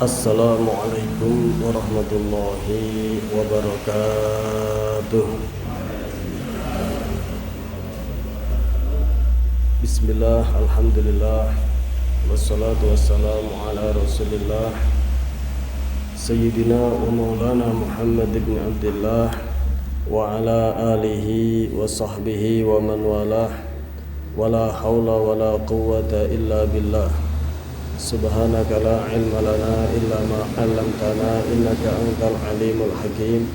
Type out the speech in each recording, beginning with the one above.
Assalamualaikum warahmatullahi wabarakatuh. Bismillah, alhamdulillah, wassalatu wassalamu ala rasulillah Sayyidina wa maulana Muhammad ibn Abdullah wa ala alihi wa sahbihi wa man walah. Wala hawla wala quwwata illa billah. Subhanaka la ilma lana illa ma 'allamtana innaka antal alimul hakim.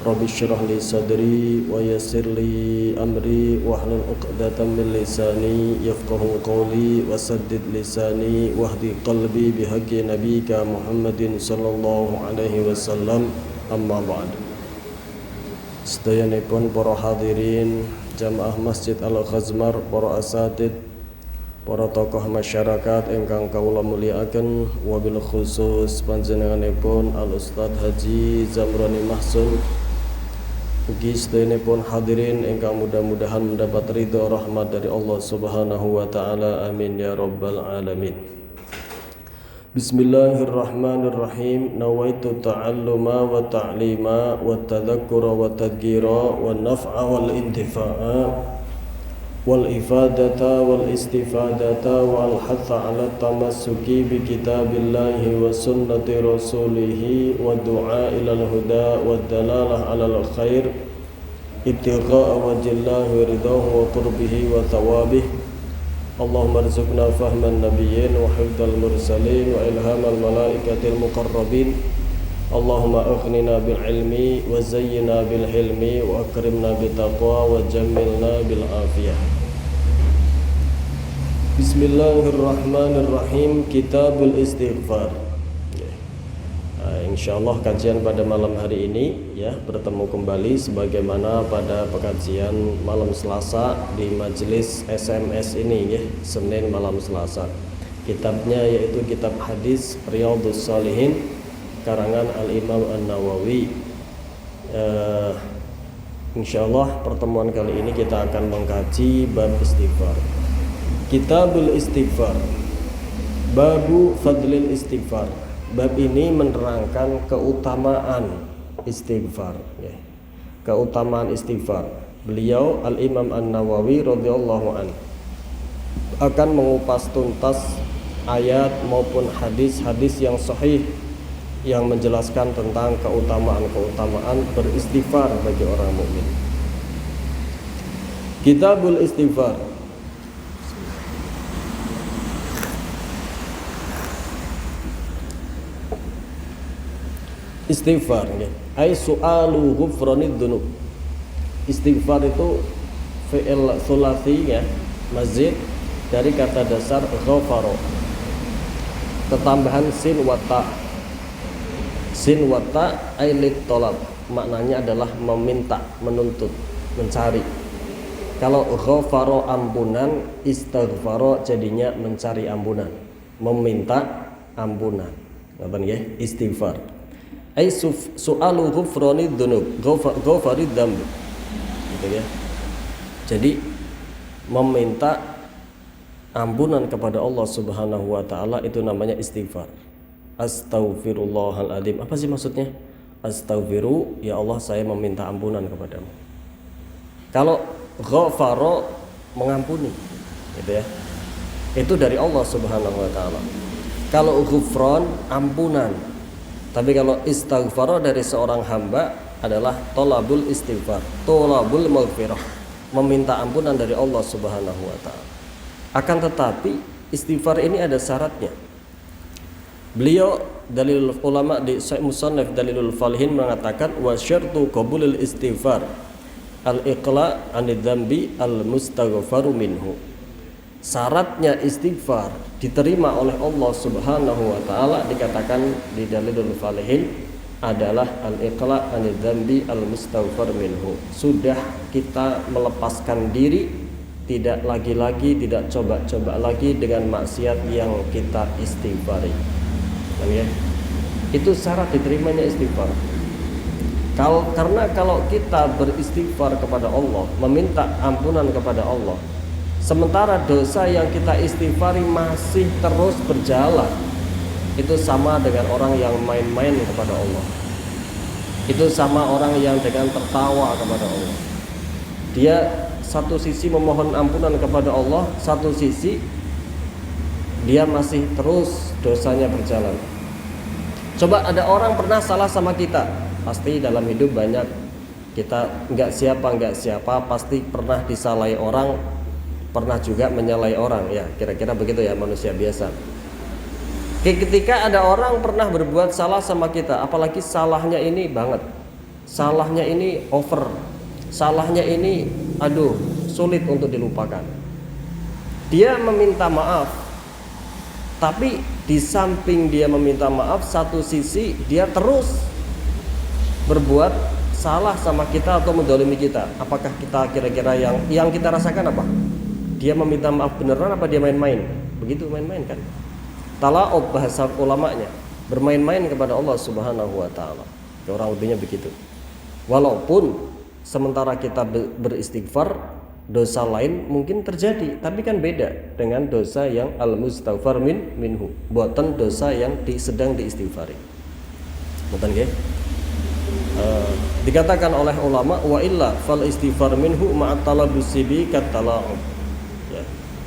Rabbi shrah li sadri wa yassir li amri wahlul 'uqdatam min lisani yafqahu qawli wasaddid lisani wahdi qalbi bihaqqi nabiyyika Muhammadin sallallahu alaihi wasallam. Amma ba'd. Sedayanipun para hadirin jamaah Masjid Al-Khazmar, para asatid, para tokoh masyarakat ingkang kawula mulyakaken, wabil khusus panjenenganipun Al Ustadz Haji Zamroni Mahsun, ugi sedayanipun hadirin ingkang mudah-mudahan mendapat ridho rahmat dari Allah Subhanahu wa taala. Amin ya rabbal alamin. Bismillahirrahmanirrahim. Nawaitu ta'alluma wa ta'lima wa tadhakkura wa tadhkira wa naf'a wal intifa'a wal ifadata wal istifadata wal hatha ala tamassuki bi kitabillahi wa sunnati rasulihi wa du'a ilal huda wa dalalah alal khair ibtigha'a wajhillahi ridahu wa qurbihi wa thawabih. Allahumma arzuqna fahman nabiyyin wa hifdzal mursalin wa ilhamal malaikatil muqarrabin. Allahumma aghnina bil ilmi wa zayyina bil hilmi wa akrimna bit taqwa wa jammilna bil afiyah. Bismillahirrahmanirrahim. Kitabul Istighfar. Insyaallah kajian pada malam hari ini ya bertemu kembali sebagaimana pada pekajian malam Selasa di majelis SMS ini ya, Senin malam Selasa. Kitabnya yaitu kitab hadis Riyadhus Shalihin karangan Al-Imam An-Nawawi. Insyaallah pertemuan kali ini kita akan mengkaji bab istighfar. Kitabul Istighfar. Babu Fadlil Istighfar. Bab ini menerangkan keutamaan istighfar ya. Keutamaan istighfar. Beliau Al-Imam An-Nawawi radhiyallahu an akan mengupas tuntas ayat maupun hadis-hadis yang sahih yang menjelaskan tentang keutamaan-keutamaan beristighfar bagi orang mukmin. Kitabul Istighfar. Istighfar ya, ai su'alu ghufranid dzunub. Istighfar itu fi'il tsulasi ya, mazid dari kata dasar ghafara. Ketambahan sin wa ta. Sin wa ta ai lit talab. Maknanya adalah meminta, menuntut, mencari. Kalau ghafara ampunan, istighfar jadinya mencari ampunan, meminta ampunan. Ngaten nggih, istighfar. Ai su'alu ghufranid dzunub, ghafarid dzamb. Gitu ya. Jadi meminta ampunan kepada Allah Subhanahu wa taala itu namanya istighfar. Astaghfirullahaladzim. Apa sih maksudnya? Astaghfiru, ya Allah saya meminta ampunan kepadamu. Kalau ghafara mengampuni, gitu ya. Itu dari Allah Subhanahu wa taala. Kalau ghufran ampunan. Tapi kalau istighfar dari seorang hamba adalah tolabul istighfar, tolabul maghfirah, meminta ampunan dari Allah Subhanahu wa taala. Akan tetapi istighfar ini ada syaratnya. Beliau dalil ulama di Syekh Musannaf Dalilul Falihin mengatakan wa syartu qabulil istighfar al-iqla' anid dzambi al-mustaghfaru minhu. Syaratnya istighfar diterima oleh Allah Subhanahu wa taala dikatakan di Dalilul Falihin adalah al-iqla' anil dzambi al-mustaghfar minhu. Sudah kita melepaskan diri, tidak lagi-lagi, tidak coba-coba lagi dengan maksiat yang kita istighfari. Ya. Itu syarat diterimanya istighfar. Karena kalau kita beristighfar kepada Allah, meminta ampunan kepada Allah, sementara dosa yang kita istighfari masih terus berjalan, itu sama dengan orang yang main-main kepada Allah. Itu sama orang yang dengan tertawa kepada Allah. Dia satu sisi memohon ampunan kepada Allah, satu sisi dia masih terus dosanya berjalan. Coba ada orang pernah salah sama kita, pasti dalam hidup banyak kita nggak siapa pasti pernah disalahi orang, pernah juga menyalahi orang, ya kira-kira begitu ya manusia biasa. Ketika ada orang pernah berbuat salah sama kita, apalagi salahnya ini banget, salahnya ini over, salahnya ini sulit untuk dilupakan. Dia meminta maaf, tapi di samping dia meminta maaf, satu sisi dia terus berbuat salah sama kita atau mendolimi kita. Apakah kita kira-kira yang kita rasakan apa? Dia meminta maaf beneran apa dia main-main? Begitu, main-main kan? Tala'ub bahasa ulamanya, bermain-main kepada Allah Subhanahu wa taala. Orang lebihnya begitu. Walaupun sementara kita beristighfar, dosa lain mungkin terjadi, tapi kan beda dengan dosa yang al-mustaghfar minhu, buatan dosa yang sedang diistighfari. Bukan nggih? Dikatakan oleh ulama, wa illa fal istighfar minhu ma'at talabusi bi katala'ub. Ya.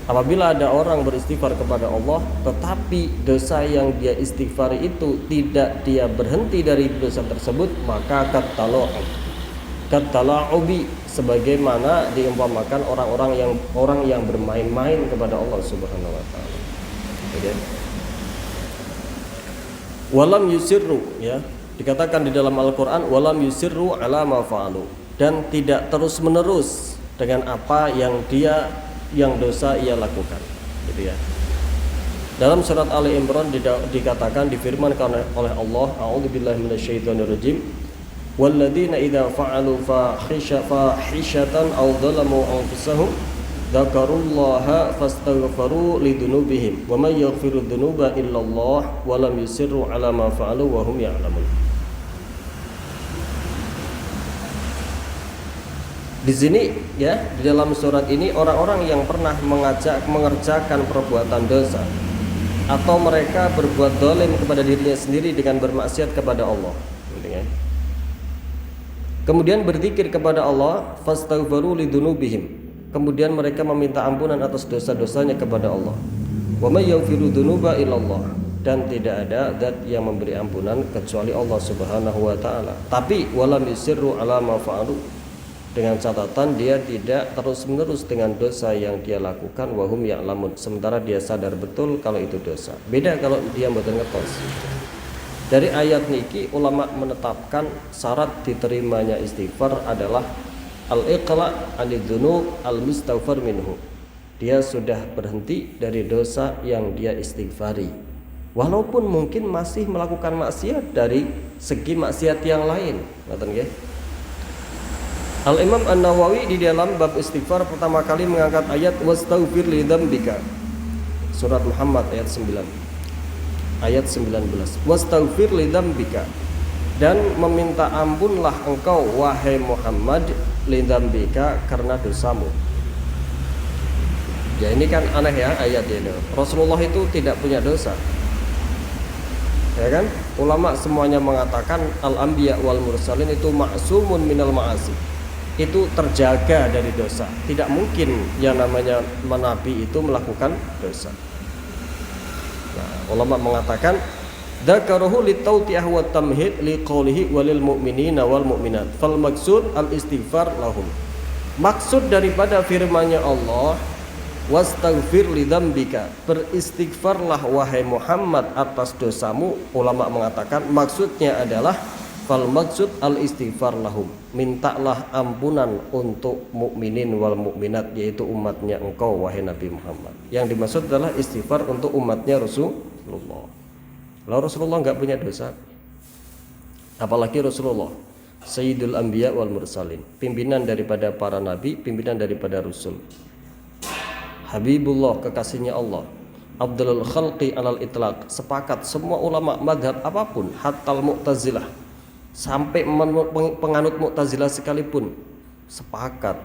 Apabila ada orang beristighfar kepada Allah tetapi dosa yang dia istighfari itu tidak dia berhenti dari dosa tersebut, maka katala'ubi, sebagaimana diumpamakan orang yang bermain-main kepada Allah Subhanahu wa taala. Oke. Walam yusirru, ya. Dikatakan di dalam Al-Qur'an, walam yusirru ala ma fa'alu, dan tidak terus-menerus dengan apa yang dosa ia lakukan, gitu ya. Dalam surat Ali Imran dikatakan, difirmankan oleh Allah, a'udzubillahi minasyaitonirrajim, walladzina idza fa'alu fahishatan aw dzalamu anfusahum dzakarullaha fastaghfaru lidunubihim wa may yaghfiru dzunuba illallah wa lam yusirru ala ma fa'alu wa hum ya'lamun. Di sini ya, di dalam surat ini orang-orang yang pernah mengerjakan perbuatan dosa atau mereka berbuat zalim kepada dirinya sendiri dengan bermaksiat kepada Allah, gitu ya. Kemudian berzikir kepada Allah, fastaghfiru lidunubihim, kemudian mereka meminta ampunan atas dosa-dosanya kepada Allah. Wa may yaghfiru dzunuba illallah, dan tidak ada zat yang memberi ampunan kecuali Allah Subhanahu wa taala. Tapi walam yusirru ala ma fa'alu, dengan catatan dia tidak terus-menerus dengan dosa yang dia lakukan, wahum ya'lamun, sementara dia sadar betul kalau itu dosa. Beda kalau dia mboten ngertos. Dari ayat niki ulama menetapkan syarat diterimanya istighfar adalah al-iqla' anidz-dzunub al-mustaghfar minhu. Dia sudah berhenti dari dosa yang dia istighfari, walaupun mungkin masih melakukan maksiat dari segi maksiat yang lain. Ngoten nggih. Al-Imam An-Nawawi di dalam bab istighfar pertama kali mengangkat ayat wastaghfir li dzambika, surat Muhammad ayat 9. Ayat 19. Wastaghfir li dzambika, dan meminta ampunlah engkau wahai Muhammad li dzambika, karena dosamu. Ya ini kan aneh ya ayat ini. Rasulullah itu tidak punya dosa. Ya kan? Ulama semuanya mengatakan al-anbiya wal mursalin itu ma'sumun minal ma'asi, itu terjaga dari dosa. Tidak mungkin yang namanya nabi itu melakukan dosa. Nah, ulama mengatakan dzakaruhu litawti'ah wa tamhid liqaulihi walil mu'minina wal mu'minat fal maksud al istighfar lahum. Maksud daripada firman-Nya Allah, wastaghfir lidzambika, beristighfarlah wahai Muhammad atas dosamu. Ulama mengatakan maksudnya adalah fal maksud al istighfar lahum, mintalah ampunan untuk mukminin wal mukminat, yaitu umatnya engkau wahai Nabi Muhammad. Yang dimaksud adalah istighfar untuk umatnya Rasulullah. Lalu Rasulullah enggak punya dosa, apalagi Rasulullah Sayyidul Anbiya wal Mursalin, pimpinan daripada para nabi, pimpinan daripada rasul, Habibullah, kekasihnya Allah, Abdul Khalqi alal itlaq. Sepakat semua ulama madhab apapun, hatal Mu'tazilah, sampai penganut Mu'tazilah sekalipun sepakat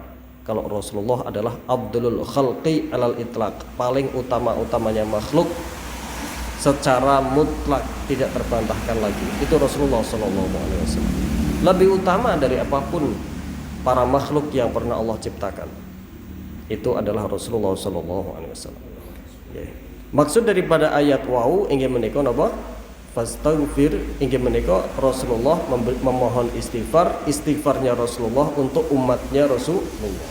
kalau Rasulullah adalah Abdul Khalqi alal itlaq, paling utama-utamanya makhluk secara mutlak, tidak terbantahkan lagi. Itu Rasulullah SAW. Lebih utama dari apapun para makhluk yang pernah Allah ciptakan, itu adalah Rasulullah SAW. Maksud daripada ayat wau ingin menika napa? Fastaghfir, ingin menika Rasulullah memohon istighfarnya Rasulullah untuk umatnya Rasulullah.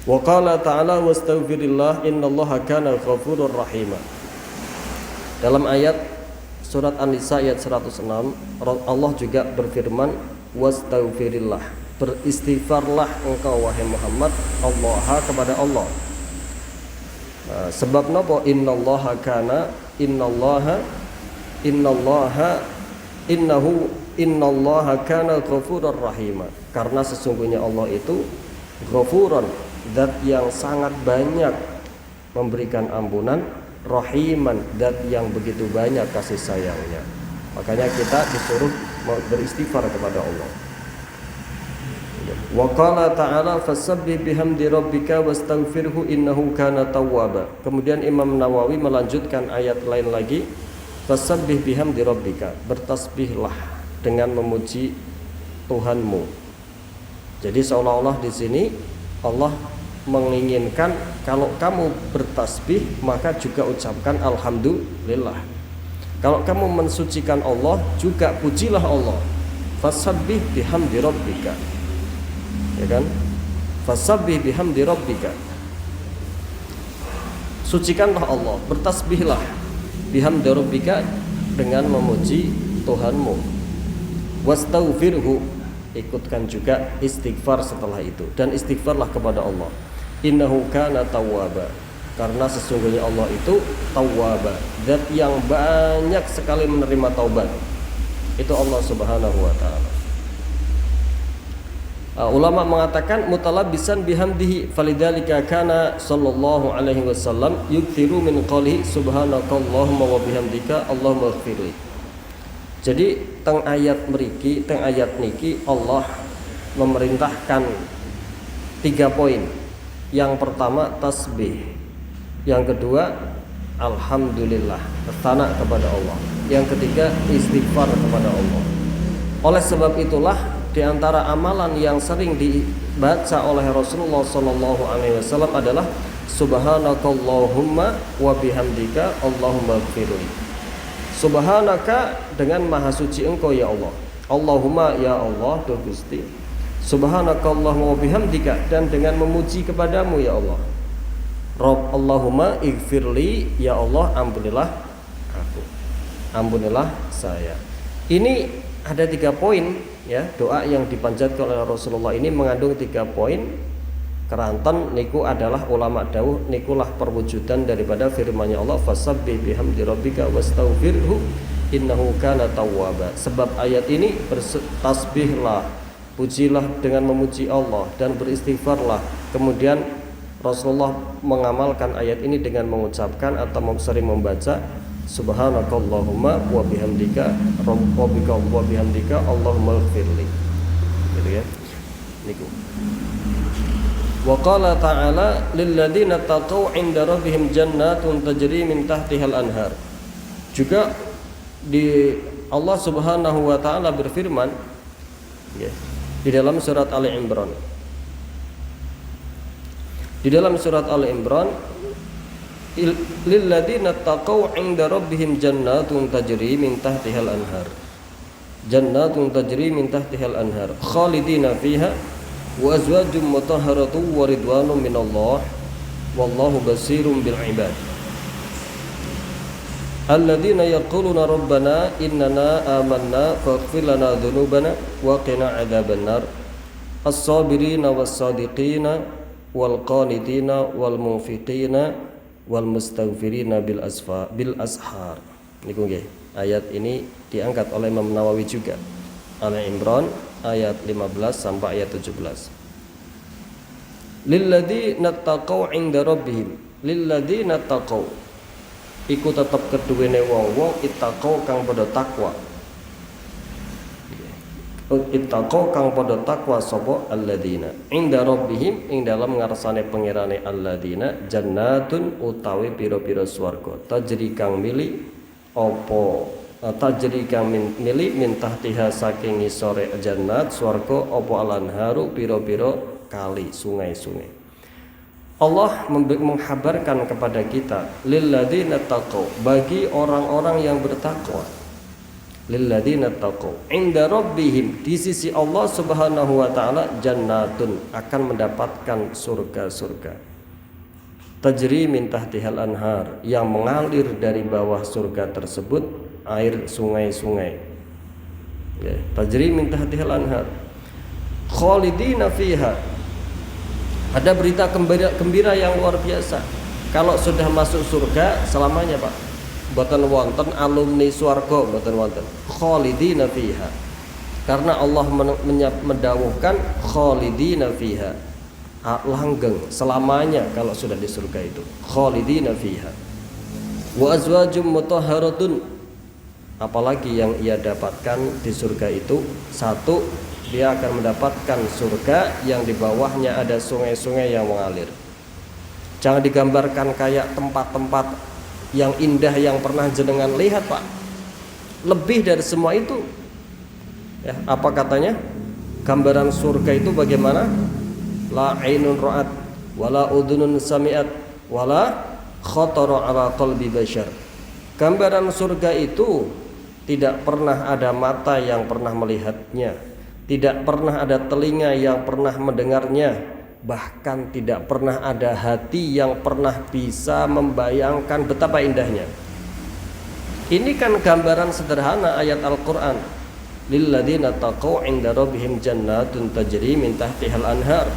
Wa qala ta'ala wastaghfirillah innallaha kana ghafurur rahim. Dalam ayat surat An-Nisa ayat 106 Allah juga berfirman wastaghfirillah, beristighfarlah engkau wahai Muhammad Allah kepada Allah. Sebab napa? Innallaha kana ghafurur rahim. Karena sesungguhnya Allah itu ghafuran, zat yang sangat banyak memberikan ampunan, rahiman, zat yang begitu banyak kasih sayangnya. Makanya kita disuruh beristighfar kepada Allah. Wa qala ta'ala fasabbih bihamdi rabbika wastaghfirhu innahu kana tawwaba. Kemudian Imam Nawawi melanjutkan ayat lain lagi, fasabbih bihamdi rabbika, bertasbihlah dengan memuji Tuhanmu. Jadi seolah-olah di sini Allah menginginkan kalau kamu bertasbih maka juga ucapkan alhamdulillah. Kalau kamu mensucikan Allah juga pujilah Allah. Fasabbih bihamdi rabbika. Ya kan? Fasabbih bihamdi rabbika. Sucikanlah Allah, bertasbihlah bihamdi rabbika dengan memuji Tuhanmu. Wastaghfirhu, ikutkan juga istighfar setelah itu, dan istighfarlah kepada Allah. Innahu kana tawwaba, karena sesungguhnya Allah itu tawwaba, zat yang banyak sekali menerima taubat. Itu Allah Subhanahu wa taala. Ulama mengatakan mutalabbisan bihamdihi, falidzalika kana sallallahu alaihi wasallam yukthiru min qawli subhanakallahumma wa bihamdika Allahumma ighfirli. Jadi teng ayat mriki, teng ayat niki Allah memerintahkan 3 poin. Yang pertama tasbih, yang kedua alhamdulillah, bertana kepada Allah, yang ketiga istighfar kepada Allah. Oleh sebab itulah di antara amalan yang sering dibaca oleh Rasulullah sallallahu alaihi wasallam adalah subhanakallahumma wa bihamdika Allahumma ighfirli. Subhanaka, dengan maha suci engkau ya Allah. Allahumma, ya Allah, Duh Gusti. Subhanakallahumma wa bihamdika, dan dengan memuji kepadamu ya Allah. Rabb, Allahumma ighfirli, ya Allah, ampunilah aku, ampunilah saya. Ini ada 3 poin ya, doa yang dipanjatkan oleh Rasulullah ini mengandung 3 poin. Keranten niku adalah ulama dawuh nikulah perwujudan daripada firman-Nya Allah fasabbih bihamdi rabbika wastaghfirhu innahu kana tawwaba. Sebab ayat ini bertasbihlah, pujilah dengan memuji Allah, dan beristighfarlah. Kemudian Rasulullah mengamalkan ayat ini dengan mengucapkan atau sering membaca subhanakallahumma wa bihamdika rabbika wa bihamdika Allahumma ighfirli. Gitu ya. Niku. Wa qala ta'ala lil ladzina taqaw 'inda rabbihim jannatun tajri min tahtihal anhar. Juga di Allah Subhanahu wa taala berfirman ya, di dalam surat Ali Imran. Di dalam surat Ali Imran, lil ladzina taqaw 'inda rabbihim jannatun tajri min tahtihal anhar. Jannatun tajri min tahtihal anhar khalidina fiha wa azwajum mutahharatun wa ridwanun minallah wallahu basirun bil ibad. Alladzina yaquluna rabbana innana amanna faghfir lana dzunubana wa qina adzabannar as-sabirina was-sadiqina wal qanitina wal munfiqina wal mustaghfirina bil ashar. Niku nggih, ayat ini diangkat oleh Imam Nawawi juga. Ali Imran ayat 15 sampai ayat 17. Lilladzina taqaw 'inda rabbihim, lilladzina taqaw iku tetep keduwene wong-wong ittaqau kang padha takwa. ittaqau kang padha takwa sapa alladzina inda rabbihim ing dalam ngarsane pangerane alladzina jannatun utawi pira-pira swarga tajri kang mili apa tajri kang mili min tahtiha saking ngisore jannat swarga apa alanharu pira-pira kali sungai-sungai. Allah menghabarkan kepada kita lilladzina taqau bagi orang-orang yang bertakwa lilladzina taqau inda rabbihim di sisi Allah Subhanahu wa taala jannatun akan mendapatkan surga-surga tajri min tahtihal anhar yang mengalir dari bawah surga tersebut air sungai-sungai ya, tajri min tahtihal anhar khalidina fiha ada berita gembira yang luar biasa kalau sudah masuk surga selamanya Pak boten wonten alumni swarga boten wonten khalidina fiha karena Allah mendawuhkan khalidina fiha langgeng selamanya kalau sudah di surga itu khalidina fiha wa azwajum mutahharatun apalagi yang ia dapatkan di surga itu satu dia akan mendapatkan surga yang di bawahnya ada sungai-sungai yang mengalir jangan digambarkan kayak tempat-tempat yang indah yang pernah jenengan lihat Pak lebih dari semua itu ya, apa katanya gambaran surga itu bagaimana la ainun ra'at wala udhunun sami'at wala khatara ala qalbi bashar gambaran surga itu tidak pernah ada mata yang pernah melihatnya tidak pernah ada telinga yang pernah mendengarnya bahkan tidak pernah ada hati yang pernah bisa membayangkan betapa indahnya. Ini kan gambaran sederhana ayat Al-Quran lilladzina taqau inda rabbihim jannatun tajri min tahtihal anhar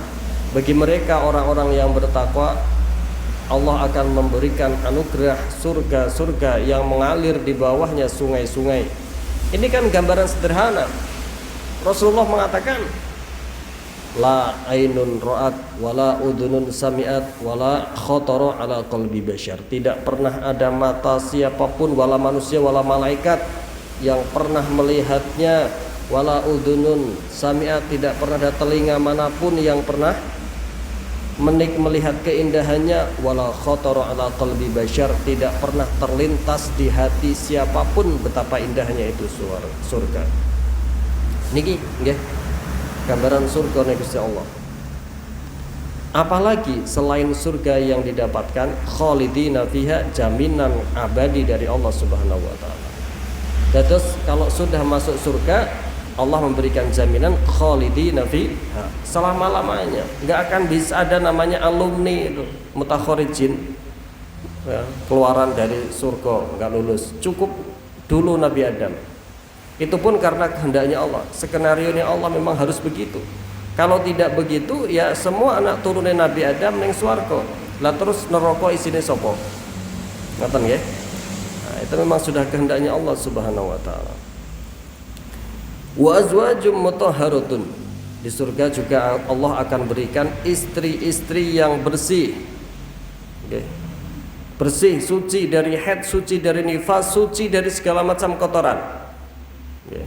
bagi mereka orang-orang yang bertakwa Allah akan memberikan anugerah surga-surga yang mengalir di bawahnya sungai-sungai. Ini kan gambaran sederhana. Rasulullah mengatakan la ainun ra'at wala udhunun sami'at wala khatara ala qalbi bashar tidak pernah ada mata siapapun wala manusia wala malaikat yang pernah melihatnya wala udhunun sami'at tidak pernah ada telinga manapun yang pernah melihat keindahannya wala khatara ala qalbi bashar tidak pernah terlintas di hati siapapun betapa indahnya itu surga niki nggih gambaran surga Gusti Allah. Apalagi selain surga yang didapatkan khalidina fiha jaminan abadi dari Allah Subhanahu wa taala. Terus kalau sudah masuk surga Allah memberikan jaminan khalidina fiha selama-lamanya. Enggak akan bisa ada namanya alumni itu mutakharijin ya, keluaran dari surga enggak lulus. Cukup dulu Nabi Adam. Itu pun karena kehendaknya Allah. Skenarionya Allah memang harus begitu. Kalau tidak begitu, ya semua anak turunan Nabi Adam ning swarga. Lah terus neraka isine sapa? Ngoten nggih. Nah, itu memang sudah kehendaknya Allah Subhanahu wa taala. Wa azwajum mutahharatun. Di surga juga Allah akan berikan istri-istri yang bersih. Okay. Bersih, suci dari haid, suci dari nifas, suci dari segala macam kotoran. Okay.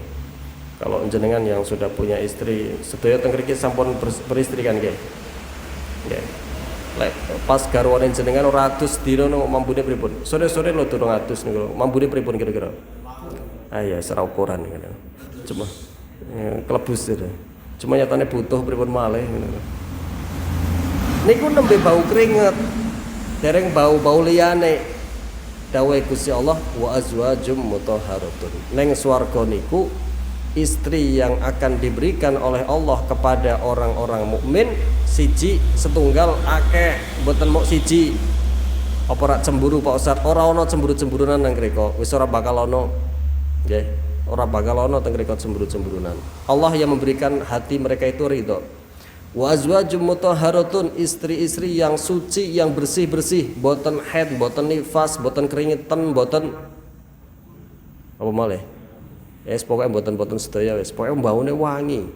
Kalau jenengan yang sudah punya istri, sedaya teng mriki sampun beristri kan nggih. Nggih. Lek pas garwane jenengan 100 dina mambune pripun? Sore-sore lho 200 niku. Mambune pripun kira-kira? Ah ya, serah ukuran gitu. Cuma kelebus gitu. Cuma nyatane butuh pripun malih ngono. Niku nembe bau keringet. Dereng bau-bau liyane. Dawuh Gusti Allah wa azwajum mutahharatun. Neng swarga niku istri yang akan diberikan oleh Allah kepada orang-orang mukmin siji setunggal akeh mboten mok siji. Apa ora cemburu Pak Ustaz? Ora ana cemburu-cemburunan nang mriko. Wis ora bakal ana. Nggih, ora bakal ana teng mriko cemburu-cemburunan. Allah yang memberikan hati mereka itu ridho. Wa azwajum mutahharatun istri-istri yang suci yang bersih-bersih, boten haid, boten nifas, boten keringetan, boten apa malih. Wis pokoke boten sedaya wis. Pokoke baune wangi.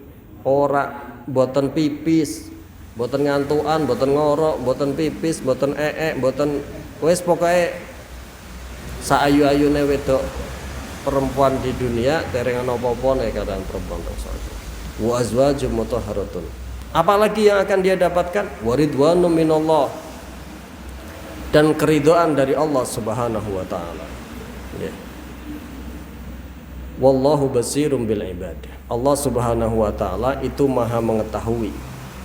Ora boten pipis, boten ngantukan, boten ngorok, boten pipis, boten boten wis pokoke saayu-ayune wedok perempuan di dunia dereng ana apa-apa nek keadaan perempuan tersebut. wa azwajum mutahharatun. Apalagi yang akan dia dapatkan? Waridwanum minallah, dan keridhaan dari Allah Subhanahu wa taala. Ya. Wallahu basirum bil ibad. Allah Subhanahu wa taala itu Maha mengetahui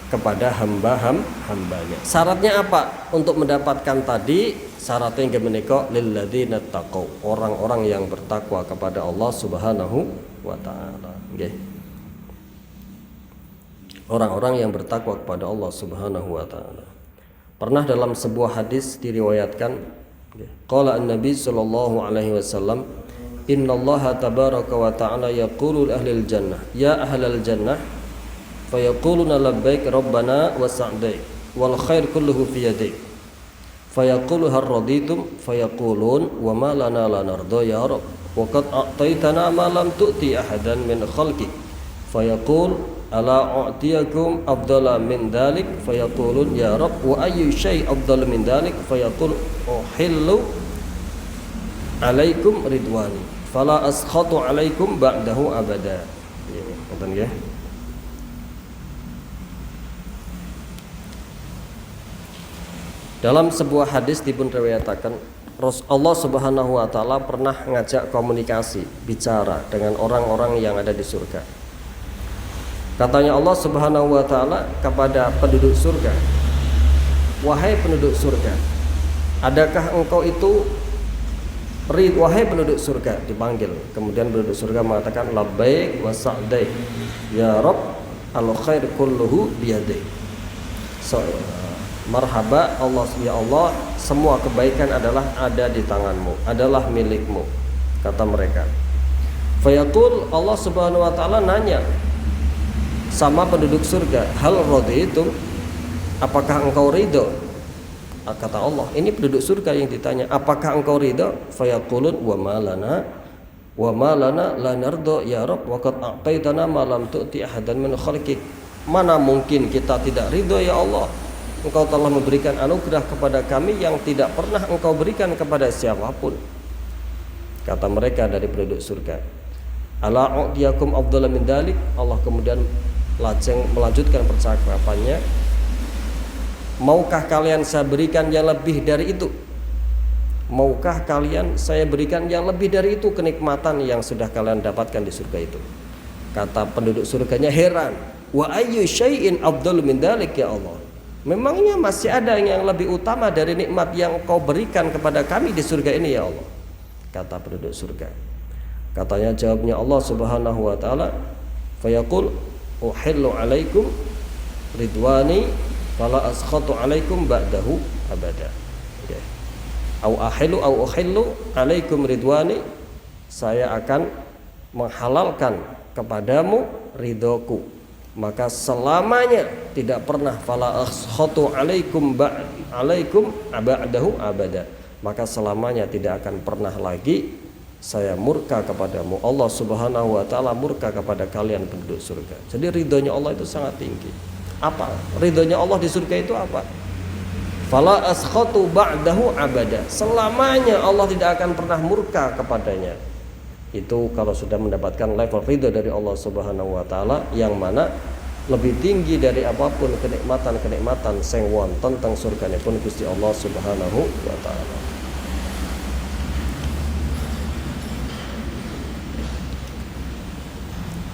kepada hambanya. Syaratnya apa untuk mendapatkan tadi? Syaratnya menika lilladzina taqau, orang-orang yang bertakwa kepada Allah Subhanahu wa taala. Nggih. Orang-orang yang bertakwa kepada Allah Subhanahu wa taala. Pernah dalam sebuah hadis diriwayatkan, qala an-nabi sallallahu alaihi wasallam, innallaha tabaraka wa ta'ala yaqulu li ahlil jannah ya ahlal jannah fayaquluna labbaik rabbana wa sa'daik wal khair kulluhu fi yadik fayaqulu har raditum fayaqulun wa ma lana la narda ya rab wa qad a'taitana ma lam tu'ti ahadan min khalqik fayaqul ala a'tiyakum afdala min dhalik fayaqulun ya rab wa ayyu syai' afdal min dhalik fayaqul uhillu alaikum ridwani fala askhatu alaikum ba'dahu abada. Ngoten nggih. Dalam sebuah hadis dipun riwayataken Allah Subhanahu wa taala pernah ngajak komunikasi, bicara dengan orang-orang yang ada di surga. Katanya Allah Subhanahu wa taala kepada penduduk surga, wahai penduduk surga, adakah engkau itu wahai penduduk surga, dipanggil. Kemudian penduduk surga mengatakan labbaik wa sa'daik ya Rabb al khair kulluhu biyadik. So, marhaba Allah, ya Allah, semua kebaikan adalah ada di tanganmu, adalah milikmu, kata mereka. Fayaqul, Allah Subhanahu wa taala nanya sama penduduk surga, hal raditum, apakah engkau ridho? Kata Allah, ini penduduk surga yang ditanya, apakah engkau ridho? Fayaqulun wa ma lana la nardo ya Rabb wa qad a'taitana ma lam tu'ti ahadan min khalqik. Mana mungkin kita tidak ridho ya Allah, engkau telah memberikan anugerah kepada kami yang tidak pernah engkau berikan kepada siapapun. Kata mereka dari penduduk surga, ala u'tiyakum afdala min dalik. Allah kemudian melanjutkan percakapannya, maukah kalian saya berikan yang lebih dari itu? Maukah kalian saya berikan yang lebih dari itu kenikmatan yang sudah kalian dapatkan di surga itu? Kata penduduk surganya heran, wa ayyu syai'in afdalu min dalik ya Allah, memangnya masih ada yang lebih utama dari nikmat yang kau berikan kepada kami di surga ini ya Allah? Kata penduduk surga. Katanya jawabnya Allah Subhanahu wa taala, fayaqul uhillu alaikum ridwani fala askhatu alaikum ba'dahu abada. Au ahillu au uhillu alaikum ridwani, saya akan menghalalkan kepadamu ridhoku, maka selamanya tidak pernah fala askhatu alaikum ba'dahu abada, maka selamanya tidak akan pernah lagi saya murka kepadamu. Allah Subhanahu wa taala murka kepada kalian penduduk surga. Jadi ridhonya Allah itu sangat tinggi. Apa ridhonya Allah di surga itu apa? Fala askhatu ba'dahu abada, selamanya Allah tidak akan pernah murka kepadanya. Itu kalau sudah mendapatkan level ridho dari Allah Subhanahu wa taala, yang mana lebih tinggi dari apapun kenikmatan-kenikmatan sing wonten teng surganipun Gusti Allah Subhanahu wa taala.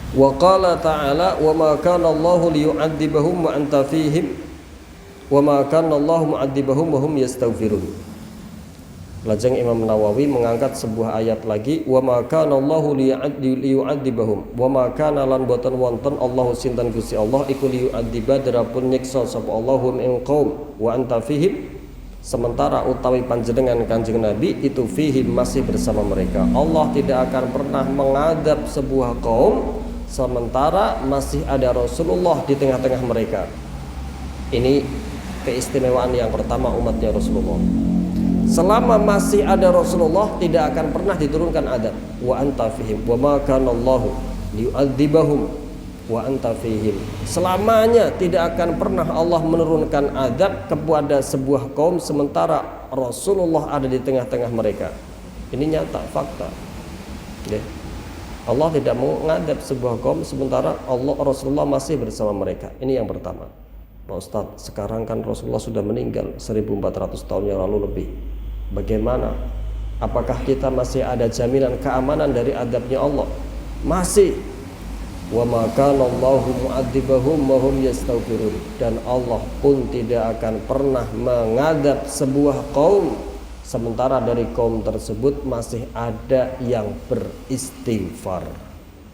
Wa qala ta'ala wa ma kana Allahu liyu'adzibahum wa anta fihim wa ma kana Allahu mu'adzibahum wa hum yastaghfirun. Lajeng Imam Nawawi mengangkat sebuah ayat lagi, wa ma kana Allahu liyu'adzibahum wa ma kana lan boten wonten Allahu sinten Gusti Allah iku liyu'adziba darapun nyiksa sapa Allahum ing qaum wa anta fihim, sementara utawi panjenengan Kanjeng Nabi itu fihim masih bersama mereka. Allah tidak akan pernah mengadab sebuah kaum sementara masih ada Rasulullah di tengah-tengah mereka. Ini keistimewaan yang pertama umatnya Rasulullah. Selama masih ada Rasulullah tidak akan pernah diturunkan adab. Wa anta fihim wa ma kana Allahu liyu'adzibahum wa anta fihim. Selamanya tidak akan pernah Allah menurunkan adab kepada sebuah kaum sementara Rasulullah ada di tengah-tengah mereka. Ini nyata, fakta. Allah tidak mengadab sebuah kaum sementara Rasulullah masih bersama mereka. Ini yang pertama. Pak Ustadz, sekarang kan Rasulullah sudah meninggal 1400 tahun yang lalu lebih. Bagaimana? Apakah kita masih ada jaminan keamanan dari adabnya Allah? Masih. Wa ma kana Allahu mu'adzibahum wa hum yastaghfirun. Dan Allah pun tidak akan pernah mengadab sebuah kaum sementara dari kaum tersebut masih ada yang beristighfar.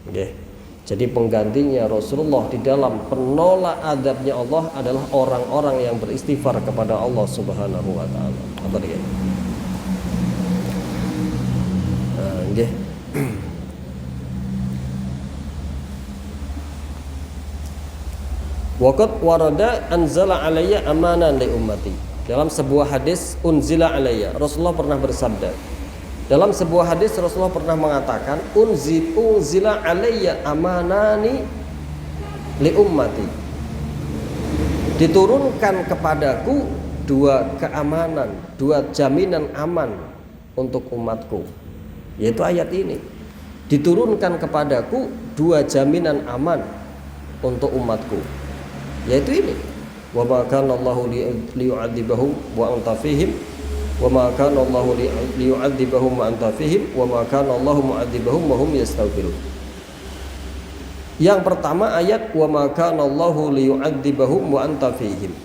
Okay. Jadi penggantinya Rasulullah di dalam penolak adabnya Allah adalah orang-orang yang beristighfar kepada Allah Subhanahu wa taala. Apa dia? Okay. Waqad warada anzala alayya amanan li ummati. Dalam sebuah hadis unzila alayya, Rasulullah pernah bersabda. Dalam sebuah hadis Rasulullah pernah mengatakan unzila alayya amanani li ummati. Diturunkan kepadaku dua keamanan, dua jaminan aman untuk umatku. Yaitu ayat ini. Diturunkan kepadaku dua jaminan aman untuk umatku. Yaitu ini. Wa ma kana Allahu liyu'adzibahum wa anta fihim wa ma kana Allahu liyu'adzibahum wa anta fihim wa ma kana Allahu mu'adzibahum wa hum yastaghfirun. Yang pertama ayat wa ma kana Allahu liyu'adzibahum wa anta fihim.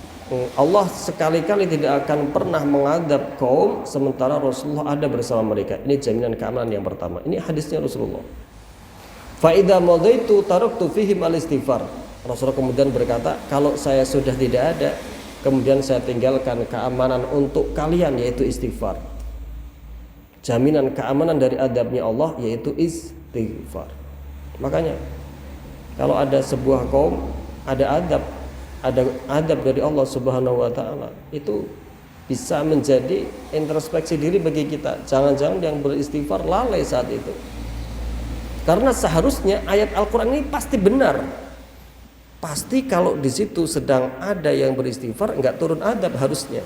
Allah sekali-kali tidak akan pernah mengadab kaum sementara Rasulullah ada bersama mereka. Ini jaminan keamanan yang pertama. Ini hadisnya Rasulullah. Fa idza madaitu taraktu fihim al-istighfar. Rasulullah kemudian berkata, kalau saya sudah tidak ada, kemudian saya tinggalkan keamanan untuk kalian, yaitu istighfar. Jaminan keamanan dari adabnya Allah yaitu istighfar. Makanya kalau ada sebuah kaum ada adab dari Allah Subhanahu wa taala, itu bisa menjadi introspeksi diri bagi kita. Jangan-jangan yang beristighfar lalai saat itu. Karena seharusnya ayat Al-Qur'an ini pasti benar. Pasti kalau di situ sedang ada yang beristighfar enggak turun adab harusnya.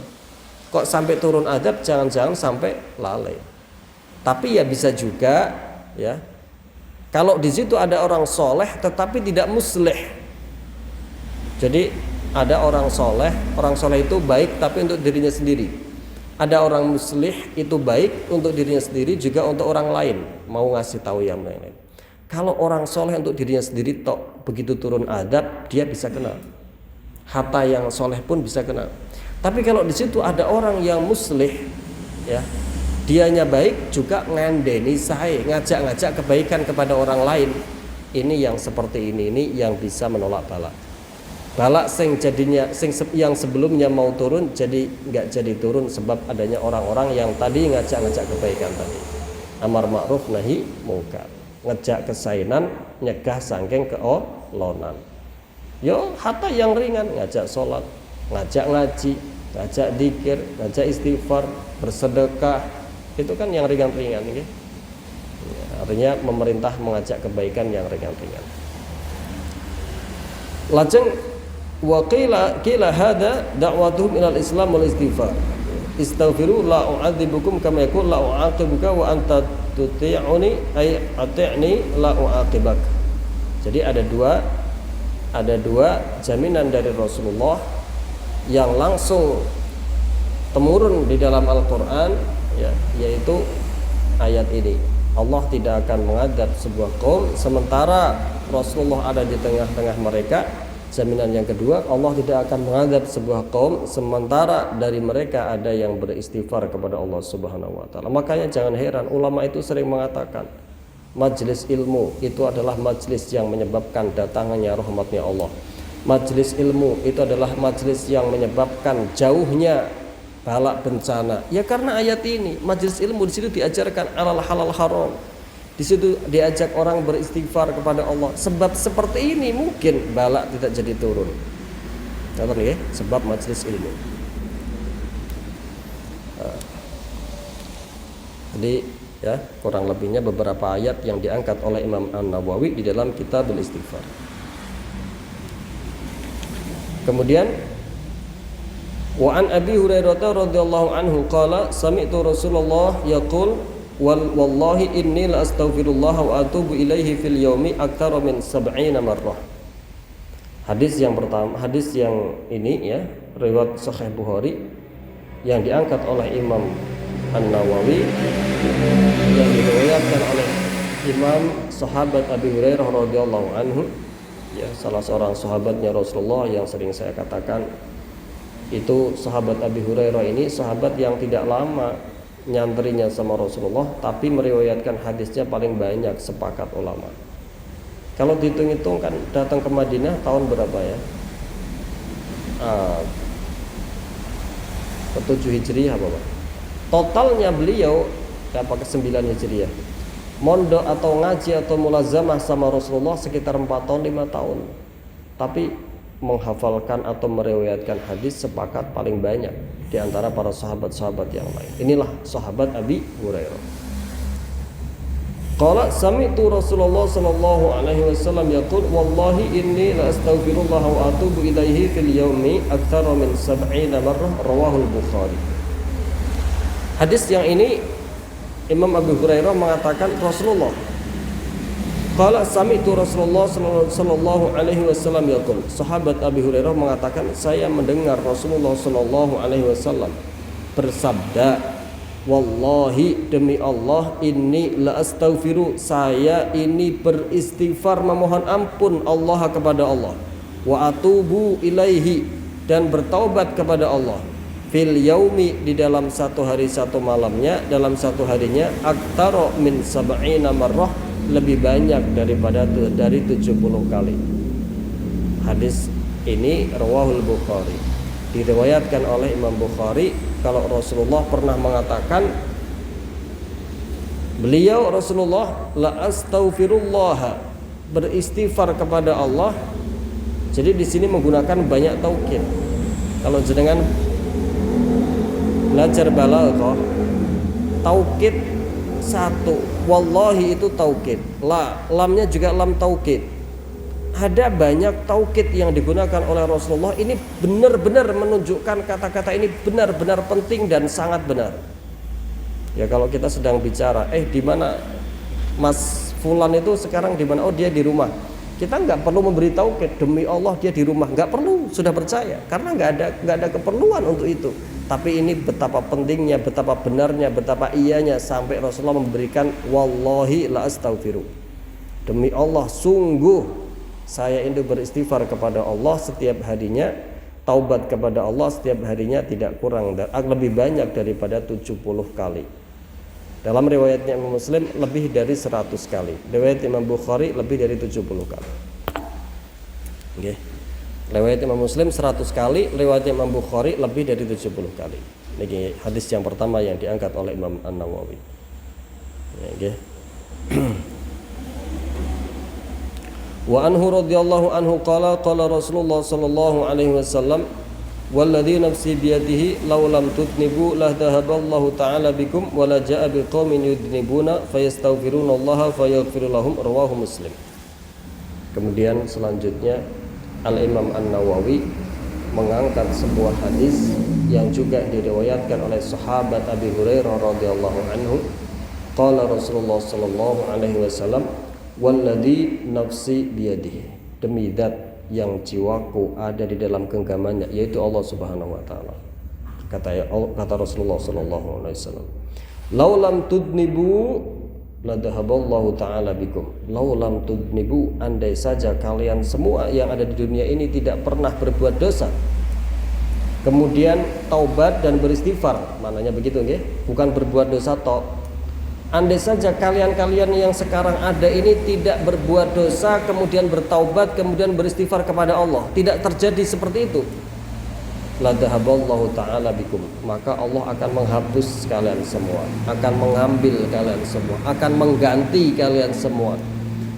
Kok sampai turun adab, jangan-jangan sampai lalai. Tapi ya bisa juga ya. Kalau di situ ada orang soleh tetapi tidak muslih. Jadi ada orang soleh itu baik tapi untuk dirinya sendiri. Ada orang muslih itu baik untuk dirinya sendiri juga untuk orang lain, mau ngasih tahu yang lain. Kalau orang soleh untuk dirinya sendiri tok, begitu turun adab dia bisa kena. Hatta yang soleh pun bisa kena. Tapi kalau di situ ada orang yang muslih, ya, dianya baik juga ngandeni sae, ngajak-ngajak kebaikan kepada orang lain. Ini yang seperti ini yang bisa menolak bala. Bala yang sebelumnya mau turun jadi nggak jadi turun sebab adanya orang-orang yang tadi ngajak-ngajak kebaikan tadi. Amar ma'ruf nahi munkar. Ngejak kesainan, nyegah sangking keolonan. Yo, hatta yang ringan, ngajak sholat, ngajak ngaji, ngajak dzikir, ngajak istighfar, bersedekah, itu kan yang ringan-ringan, gitu. Artinya pemerintah mengajak kebaikan yang ringan-ringan. Lajeng qila hada da'watuhum ilal Islam wal istighfar. Istaghfiru la u'adzibukum kama yaqul la u'aqibuka wa anta tuti'uni ay ati'ni la u'aqibak. Jadi ada dua jaminan dari Rasulullah yang langsung temurun di dalam Al-Qur'an, ya, yaitu ayat ini. Allah tidak akan mengadab sebuah kaum sementara Rasulullah ada di tengah-tengah mereka. Jaminan yang kedua, Allah tidak akan mengadab sebuah kaum sementara dari mereka ada yang beristighfar kepada Allah Subhanahu wa taala. Makanya jangan heran ulama itu sering mengatakan majelis ilmu itu adalah majelis yang menyebabkan datangnya rahmatnya Allah. Majelis ilmu itu adalah majelis yang menyebabkan jauhnya bala bencana. Ya karena ayat ini, majelis ilmu di situ diajarkan halal haram. Di situ diajak orang beristighfar kepada Allah. Sebab seperti ini mungkin bala tidak jadi turun. Contoh ya, sebab majelis ilmu. Jadi ya kurang lebihnya beberapa ayat yang diangkat oleh Imam An-Nawawi di dalam kitab Al-Istighfar. Kemudian wa an Abi Hurairah radhiyallahu anhu qala sami'tu Rasulullah yaqul wallahi inni la astaghfirullah wa atubu ilaihi fil yaumi aktsara min 70 marrah. Hadis yang pertama, hadis yang ini ya, riwayat Sahih Bukhari yang diangkat oleh Imam An-Nawawi, yang diriwayatkan oleh Imam sahabat Abi Hurairah radhiyallahu anhu, ya, salah seorang sahabatnya Rasulullah yang sering saya katakan itu sahabat Abi Hurairah ini sahabat yang tidak lama nyantrinya sama Rasulullah, tapi meriwayatkan hadisnya paling banyak sepakat ulama. Kalau dihitung-hitung kan datang ke Madinah tahun berapa ya? 7 Hijriah apa Pak? Totalnya beliau pakai 9 Hijriah. Mondok atau ngaji atau mulazamah sama Rasulullah sekitar 4 tahun 5 tahun. Tapi menghafalkan atau meriwayatkan hadis sepakat paling banyak di antara para sahabat-sahabat yang lain. Inilah sahabat Abi Hurairah. Qala sami'tu Rasulullah sallallahu alaihi wasallam yaqul wallahi inni la astaghfirullah wa atubu ilaihi fil yaumi aktsara min 70 marrah rawahul Bukhari. Hadis yang ini Imam Abu Hurairah mengatakan Rasulullah qala sami'tu Rasulullah sallallahu alaihi wasallam yaqul. Sahabat Abi Hurairah mengatakan saya mendengar Rasulullah sallallahu alaihi wasallam bersabda, wallahi demi Allah inni la astaghfiru, saya ini beristighfar memohon ampun Allah kepada Allah, wa atubu ilaihi, dan bertaubat kepada Allah, fil yaumi, di dalam satu hari satu malamnya, dalam satu harinya, aktsara min 70 marrah, lebih banyak dari 70 kali. Hadis ini rawahul Bukhari, diriwayatkan oleh Imam Bukhari. Kalau Rasulullah pernah mengatakan, beliau Rasulullah la astaghfirullah, beristighfar kepada Allah. Jadi di sini menggunakan banyak taukid. Kalau jenengan belajar balaghah, taukid satu, wallahi itu taukid, lamnya juga lam taukid. Ada banyak taukid yang digunakan oleh Rasulullah. Ini benar-benar menunjukkan kata-kata ini benar-benar penting dan sangat benar. Ya kalau kita sedang bicara, di mana Mas Fulan itu sekarang di mana? Oh dia di rumah. Kita nggak perlu memberi taukid, demi Allah dia di rumah. Nggak perlu, sudah percaya. Karena nggak ada keperluan untuk itu. Tapi ini betapa pentingnya, betapa benarnya, betapa iyanya sampai Rasulullah memberikan wallahi la astaghfiru. Demi Allah sungguh saya ini beristighfar kepada Allah setiap harinya, taubat kepada Allah setiap harinya tidak kurang dan lebih banyak daripada 70 kali. Dalam riwayatnya Imam Muslim lebih dari 100 kali. Riwayat Imam Bukhari lebih dari 70 kali. Okay. Riwayat Imam Muslim 100 kali, riwayat Imam Bukhari lebih dari 70 kali. Ini hadis yang pertama yang diangkat oleh Imam An-Nawawi. Okay. Wa anhu radhiyallahu anhu qala Rasulullah sallallahu alaihi wasallam walladzi nafsi biyadihi law lam tudnibu la dhahaballahu ta'ala bikum wa la ja'a biqaumin yudnibuna fayastaghfirunallaha fayaghfir lahum, rawahu Muslim. Kemudian selanjutnya Al-Imam An-Nawawi mengangkat sebuah hadis yang juga diriwayatkan oleh sahabat Abi Hurairah radhiyallahu anhu. Qala Rasulullah sallallahu alaihi wasallam walladzi nafsi biyadihi, demi zat yang jiwaku ada di dalam genggamannya, yaitu Allah Subhanahu wa taala. Kata Rasulullah sallallahu alaihi wasallam, "Lau lam tudnibu la dhahaballahu taala bikum." Lau lam tudnibu, andai saja kalian semua yang ada di dunia ini tidak pernah berbuat dosa, kemudian taubat dan beristighfar, maknanya begitu nggih, bukan berbuat dosa tok. Andai saja kalian-kalian yang sekarang ada ini tidak berbuat dosa, kemudian bertaubat, kemudian beristighfar kepada Allah, tidak terjadi seperti itu, la dhahaballahu ta'ala bikum, maka Allah akan menghapus kalian semua, akan mengambil kalian semua, akan mengganti kalian semua.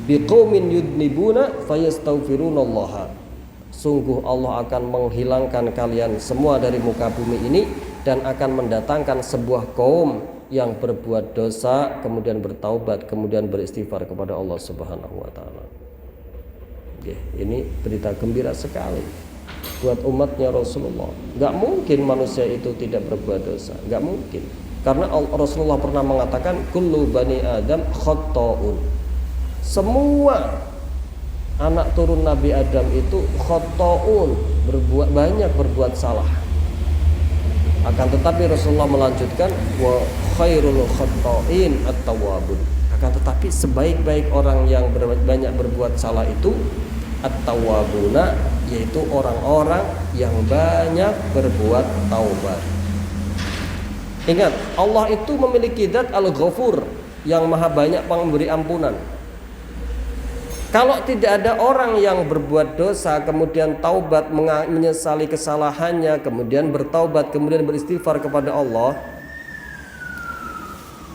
Biqaumin yudnibuna fayastaghfirunallaha, sungguh Allah akan menghilangkan kalian semua dari muka bumi ini dan akan mendatangkan sebuah kaum yang berbuat dosa, kemudian bertaubat, kemudian beristighfar kepada Allah Subhanahu wa taala. Ini berita gembira sekali buat umatnya Rasulullah. Gak mungkin manusia itu tidak berbuat dosa, gak mungkin. Karena Rasulullah pernah mengatakan kullu bani Adam khata'un. Semua anak turun Nabi Adam itu khata'un, banyak berbuat salah. Akan tetapi Rasulullah melanjutkan wa khairul khata'in at-tawwabun. Akan tetapi sebaik-baik orang yang banyak berbuat salah itu at-tawwabuna, yaitu orang-orang yang banyak berbuat taubat. Ingat, Allah itu memiliki zat Al-Ghafur yang maha banyak pemberi ampunan. Kalau tidak ada orang yang berbuat dosa kemudian taubat, menyesali kesalahannya, kemudian bertaubat, kemudian beristighfar kepada Allah,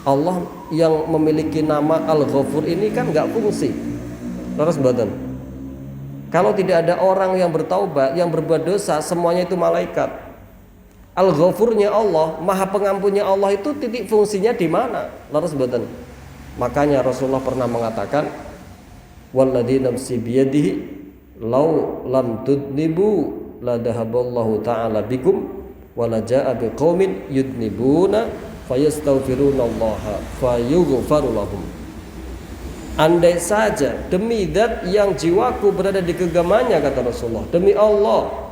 Allah yang memiliki nama Al-Ghafur ini kan nggak fungsi. Terus badan. Kalau tidak ada orang yang bertaubat, yang berbuat dosa, semuanya itu malaikat. Al-Ghafurnya Allah, Maha Pengampunnya Allah itu titik fungsinya di mana? Laras badan. Makanya Rasulullah pernah mengatakan, walladzi nafsi biyadihi law lam tudnibu la dhahaballahu ta'ala bikum wa la jaa'a biqaumin yudnibuna fayastaghfirunallaha fayaghfiru lahum. Andai saja demi zat yang jiwaku berada di genggamannya, kata Rasulullah, demi Allah,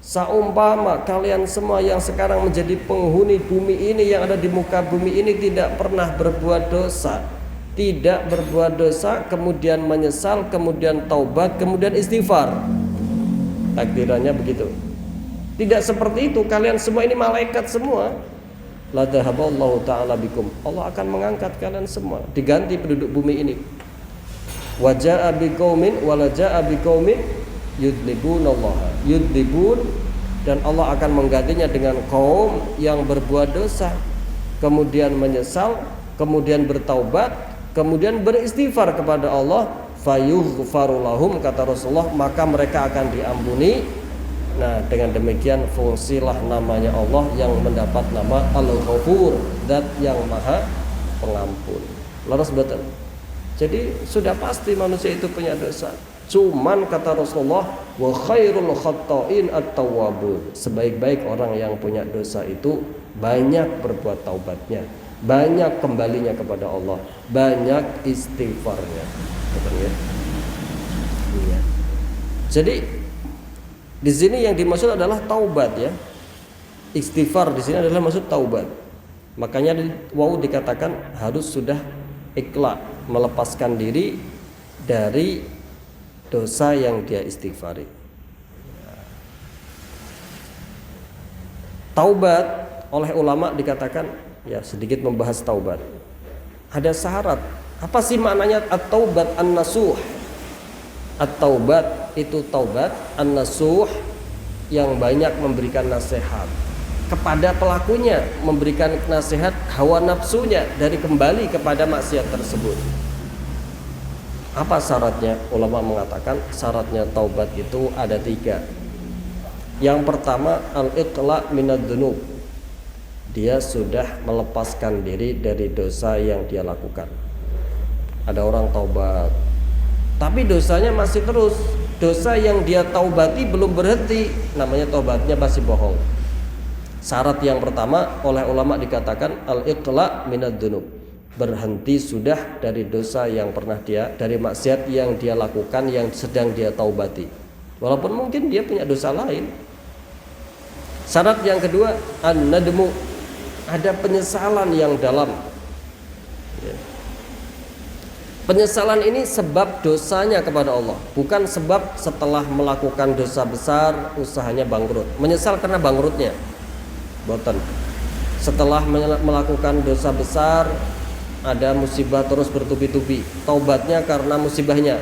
saumpama kalian semua yang sekarang menjadi penghuni bumi ini, yang ada di muka bumi ini, tidak pernah berbuat dosa, kemudian menyesal, kemudian taubat, kemudian istighfar, takdirannya begitu. Tidak seperti itu, kalian semua ini malaikat semua. La dhahaballahu ta'ala bikum, Allah akan mengangkat kalian semua, diganti penduduk bumi ini. Wa jaa'a biqaumin wa la jaa'a biqaumin yudlibunallaha, yudlibun, dan Allah akan menggantinya dengan kaum yang berbuat dosa, kemudian menyesal, kemudian bertaubat, kemudian beristighfar kepada Allah, fayughfaru lahum, kata Rasulullah, maka mereka akan diampuni. Nah, dengan demikian fungsilah namanya Allah yang mendapat nama Al-Ghafur, zat yang maha pengampun. Laras betul. Jadi sudah pasti manusia itu punya dosa. Cuman kata Rasulullah, wa khairul khata'in at-tawwabun, sebaik-baik orang yang punya dosa itu banyak berbuat taubatnya, banyak kembalinya kepada Allah, banyak istighfarnya. Betul ya? Iya. Jadi di sini yang dimaksud adalah taubat ya. Istighfar di sini adalah maksud taubat. Makanya wau dikatakan harus sudah ikhlas, melepaskan diri dari dosa yang dia istighfari. Taubat oleh ulama dikatakan, ya sedikit membahas taubat, ada syarat. Apa sih maknanya at-taubat an-nasuh? At-taubat itu taubat, an-nasuh yang banyak memberikan nasihat kepada pelakunya, memberikan nasihat hawa nafsunya dari kembali kepada maksiat tersebut. Apa syaratnya? Ulama mengatakan syaratnya taubat itu ada 3. Yang pertama, al-iqla' minad dzunub. Dia sudah melepaskan diri dari dosa yang dia lakukan. Ada orang taubat, tapi dosanya masih terus. Dosa yang dia taubati belum berhenti, namanya taubatnya masih bohong. Syarat yang pertama oleh ulama dikatakan al-iqla' minad dzunub. Berhenti sudah dari dosa yang pernah dia, dari maksiat yang dia lakukan, yang sedang dia taubati, walaupun mungkin dia punya dosa lain. Syarat yang kedua, an-nadmu, ada penyesalan yang dalam. Penyesalan ini sebab dosanya kepada Allah, bukan sebab setelah melakukan dosa besar usahanya bangkrut. Menyesal karena bangkrutnya, boten. Setelah melakukan dosa besar, ada musibah terus bertubi-tubi, taubatnya karena musibahnya,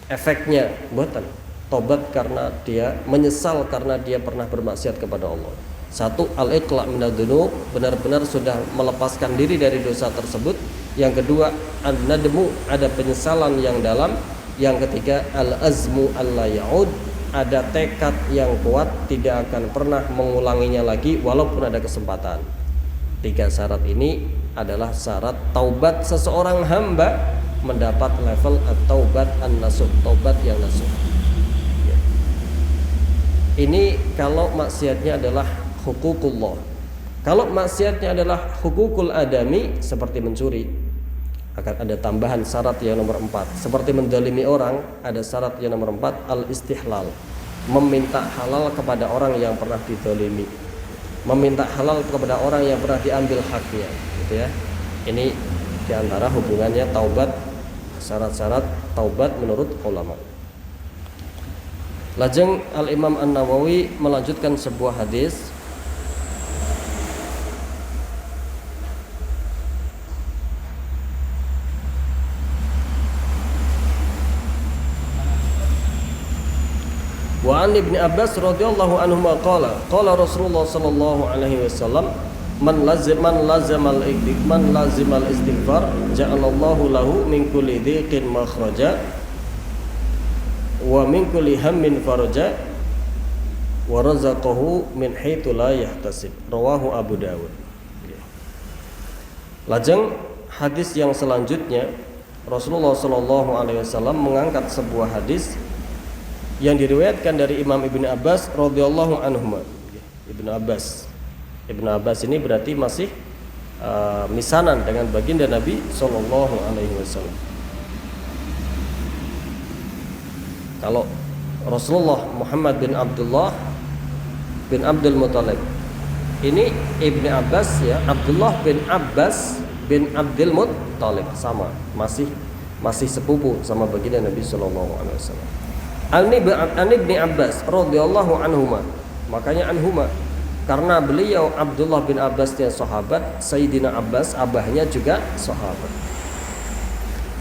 efeknya, boten. Taubat karena dia menyesal karena dia pernah bermaksiat kepada Allah. Satu, al-iqla' minadz dzunub, benar-benar sudah melepaskan diri dari dosa tersebut. Yang kedua, an-nadmu, ada penyesalan yang dalam. Yang ketiga, al-azmu alla ya'ud, ada tekad yang kuat tidak akan pernah mengulanginya lagi walaupun ada kesempatan. 3 syarat ini adalah syarat taubat seseorang hamba mendapat level at-taubat an-nasuh, taubat yang nasuh. Ini kalau maksiatnya adalah hukukullah, Kalau maksiatnya adalah hukukul adami seperti mencuri, akan ada tambahan syarat yang nomor 4. Seperti mendolimi orang, ada syarat yang nomor 4, al-istihlal, meminta halal kepada orang yang pernah didolimi, meminta halal kepada orang yang pernah diambil haknya, gitu ya. Ini diantara hubungannya taubat, syarat-syarat taubat menurut ulama. Lajeng Al-Imam An-Nawawi melanjutkan sebuah hadis. Wa an Ibnu Abbas radhiyallahu anhu qala Rasulullah sallallahu alaihi wasallam man lazimal istighfar ja'alallahu lahu min kulli dhiqin makhraja wa min kulli hammin faraja wa razaqahu min haitsu la yahtasib. Rawahu Abu Dawud. Lajeng hadis yang selanjutnya, Rasulullah sallallahu alaihi wasallam mengangkat sebuah hadis yang diriwayatkan dari Imam Ibnu Abbas radhiyallahu anhuma. Ibnu Abbas ini berarti masih misanan dengan baginda Nabi sallallahu alaihi wasallam. Kalau Rasulullah Muhammad bin Abdullah bin Abdul Muthalib, ini Ibnu Abbas ya, Abdullah bin Abbas bin Abdul Muthalib, sama, masih sepupu sama baginda Nabi sallallahu alaihi wasallam. An Ibnu Abbas radhiyallahu anhuma, makanya anhuma karena beliau Abdullah bin Abbas dia sahabat, Sayyidina Abbas abahnya juga sahabat.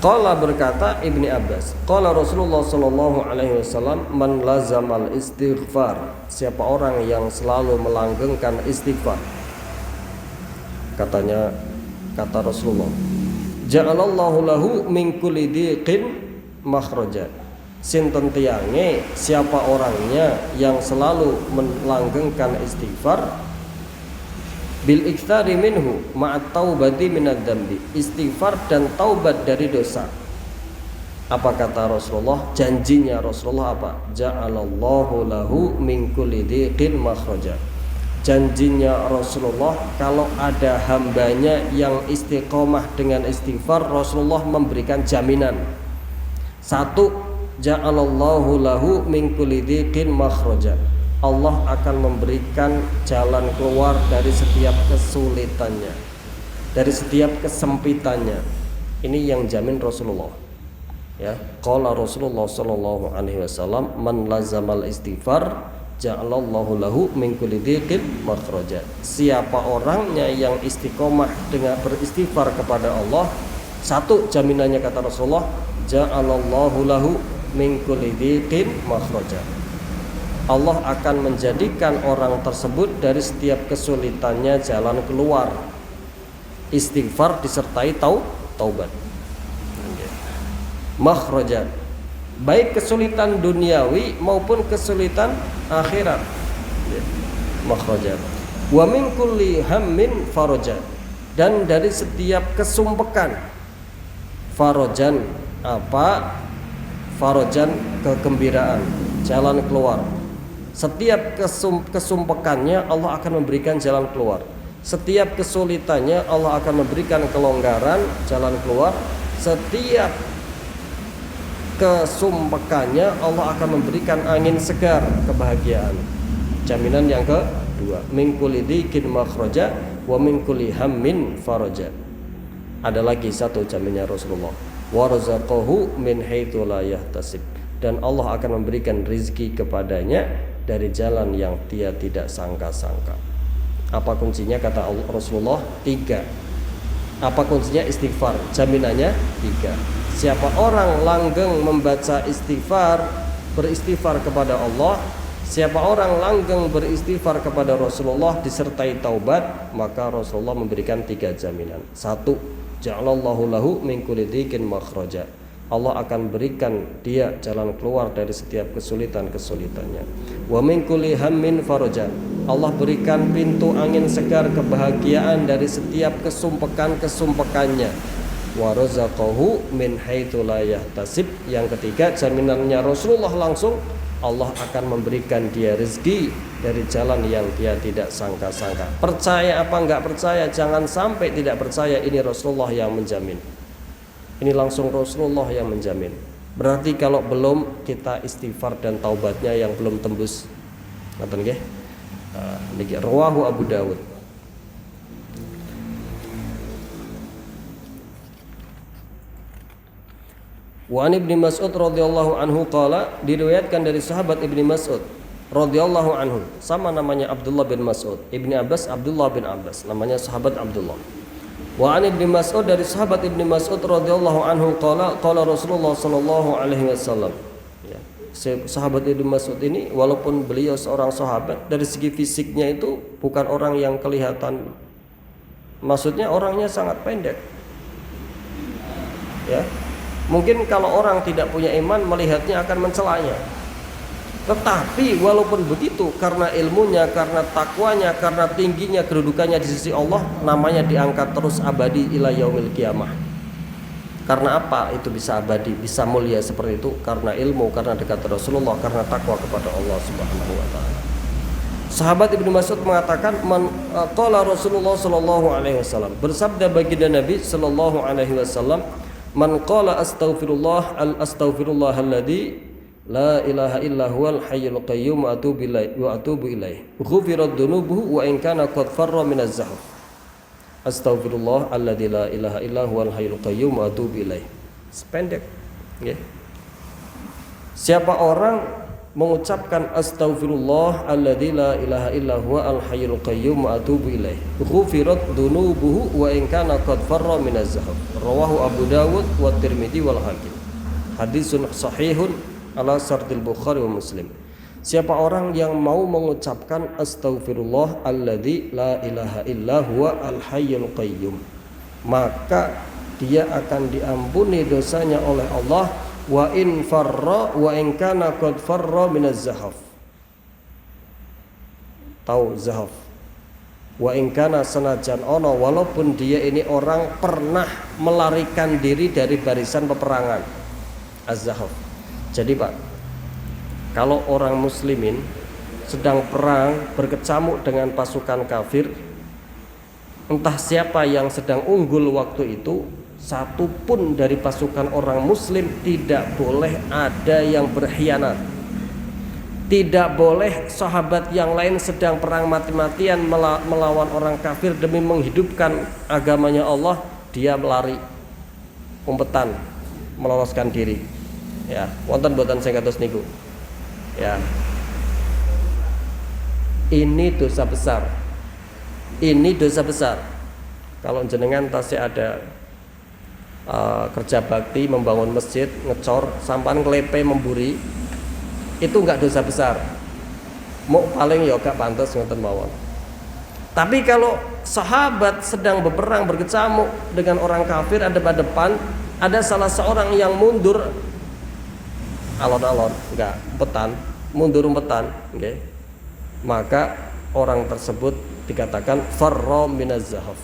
Qala berkata Ibnu Abbas, qala Rasulullah sallallahu alaihi wasallam, man lazamal istighfar, siapa orang yang selalu melanggengkan istighfar. Kata Rasulullah, ja'alallahu lahu min kulli dhiqin makhraja. Sinten tiange, siapa orangnya yang selalu melanggengkan istighfar, bil iktsari minhu ma'at taubati minadz dzambi, istighfar dan taubat dari dosa. Apa kata Rasulullah? Janjinya Rasulullah apa? Ja'alallahu lahu min kulli dhiqin makhraja. Janjinya Rasulullah, kalau ada hambanya yang istiqomah dengan istighfar, Rasulullah memberikan jaminan. Satu, ja'alallahu lahu min kulli dhiqin makhraja. Allah akan memberikan jalan keluar dari setiap kesulitannya, dari setiap kesempitannya. Ini yang jamin Rasulullah. Ya, qala Rasulullah sallallahu alaihi wasallam, man lazamal istighfar ja'alallahu lahu min kulli dhiqin makhraja. Siapa orangnya yang istiqomah dengan beristighfar kepada Allah, satu jaminannya kata Rasulullah, ja'alallahu lahu min kulli dhiqin makhraja. Allah akan menjadikan orang tersebut dari setiap kesulitannya jalan keluar. Istighfar disertai taubat. Makhraja, baik kesulitan duniawi maupun kesulitan akhirat. Makhraja. Wa min kulli hammin faraja, dan dari setiap kesumpekan. Farajan apa? Farajan kegembiraan, jalan keluar. Setiap kesumpekannya Allah akan memberikan jalan keluar. Setiap kesulitannya Allah akan memberikan kelonggaran, jalan keluar. Setiap kesumpekannya Allah akan memberikan angin segar, kebahagiaan. Jaminan yang kedua, min kulli dhiqin makhraja wa min kulli hammin faraja. Ada lagi satu jaminnya Rasulullah, wa razaqahu min haitsu la yahtasib, dan Allah akan memberikan rizki kepadanya dari jalan yang dia tidak sangka-sangka. Apa kuncinya kata Rasulullah? 3. Apa kuncinya? Istighfar. Jaminannya 3. Siapa orang langgeng membaca istighfar, beristighfar kepada Allah, siapa orang langgeng beristighfar kepada Rasulullah disertai taubat, maka Rasulullah memberikan 3 jaminan. 1. Ja'alallahu lahu min kulli dhiqin makhraja. Allah akan berikan dia jalan keluar dari setiap kesulitan-kesulitannya. Wa min kulli hammin faraja. Allah berikan pintu angin segar, kebahagiaan dari setiap kesumpekan-kesumpekannya. Wa razaqahu min haitsu la yahtasib. Yang ketiga, jaminannya Rasulullah langsung, Allah akan memberikan dia rezeki dari jalan yang dia tidak sangka-sangka. Percaya apa enggak percaya, jangan sampai tidak percaya, ini Rasulullah yang menjamin. Ini langsung Rasulullah yang menjamin. Berarti kalau belum, kita istighfar dan taubatnya yang belum tembus. Ngoten nggih? Niki rawahu Abu Dawud. Wa an Ibnu Mas'ud radhiyallahu anhu qala, diriwayatkan dari sahabat Ibnu Mas'ud radhiyallahu anhu, sama namanya Abdullah bin Mas'ud, Ibnu Abbas Abdullah bin Abbas, namanya sahabat Abdullah. Wa an Ibnu Mas'ud, dari sahabat Ibnu Mas'ud radhiyallahu anhu qala qala Rasulullah sallallahu alaihi wasallam. Ya, sahabat Ibnu Mas'ud ini walaupun beliau seorang sahabat, dari segi fisiknya itu bukan orang yang kelihatan, maksudnya orangnya sangat pendek. Ya. Mungkin kalau orang tidak punya iman melihatnya akan mencelanya. Tetapi walaupun begitu, karena ilmunya, karena takwanya, karena tingginya kedudukannya di sisi Allah, namanya diangkat terus abadi ila yaumil qiyamah. Karena apa itu bisa abadi, bisa mulia seperti itu? Karena ilmu, karena dekat Rasulullah, karena takwa kepada Allah Subhanahu wa taala. Sahabat Ibnu Mas'ud mengatakan, qala Rasulullah sallallahu alaihi wasallam, bersabda baginda Nabi sallallahu alaihi wasallam, man qala astaghfirullah alladzi la ilaha illa huwal hayyul qayyum wa atubu ilaih ghufirat dunubuhu wa in kana qad farra minaz zahab. Astaghfirullah alladzi la ilaha illa huwal hayyul qayyum wa atubu ilaih. Sependek, nggih. Siapa orang mengucapkan astaghfirullah alladzi la ilaha illa huwa al hayyul qayyum wa atubu ilaih ghufirat dunubuhu wa in kana qad farra minaz zahab. Rawahu Abu Dawud wa Tirmidzi wal Hakim. Hadisun sahihun ala syartil Bukhari wa Muslim. Siapa orang yang mau mengucapkan astaghfirullah alladzi la ilaha illa huwa al hayyul qayyum, maka dia akan diampuni dosanya oleh Allah, wa in farra wa in kana qad farra minaz zahaf. Tahu zahaf? Wa in kana sanajan ono, walaupun dia ini orang pernah melarikan diri dari barisan peperangan. Az-zahaf. Jadi Pak, kalau orang muslimin sedang perang berkecamuk dengan pasukan kafir, entah siapa yang sedang unggul waktu itu, satu pun dari pasukan orang muslim tidak boleh ada yang berkhianat. Tidak boleh sahabat yang lain sedang perang mati-matian melawan orang kafir demi menghidupkan agamanya Allah, dia melari umpetan meloloskan diri. Ya, wonten boten sing kados niku. Ya. Ini dosa besar. Ini dosa besar. Kalau jenengan tasih ada kerja bakti, membangun masjid, ngecor, sampan ngelepe memburi, itu enggak dosa besar. Mau paling ya gak pantas ngoten mawon. Tapi kalau sahabat sedang berperang berkecamuk dengan orang kafir, ada pada depan, ada salah seorang yang mundur alon-alon, enggak umpetan, mundur umpetan, okay, maka orang tersebut dikatakan farra minaz zahaf,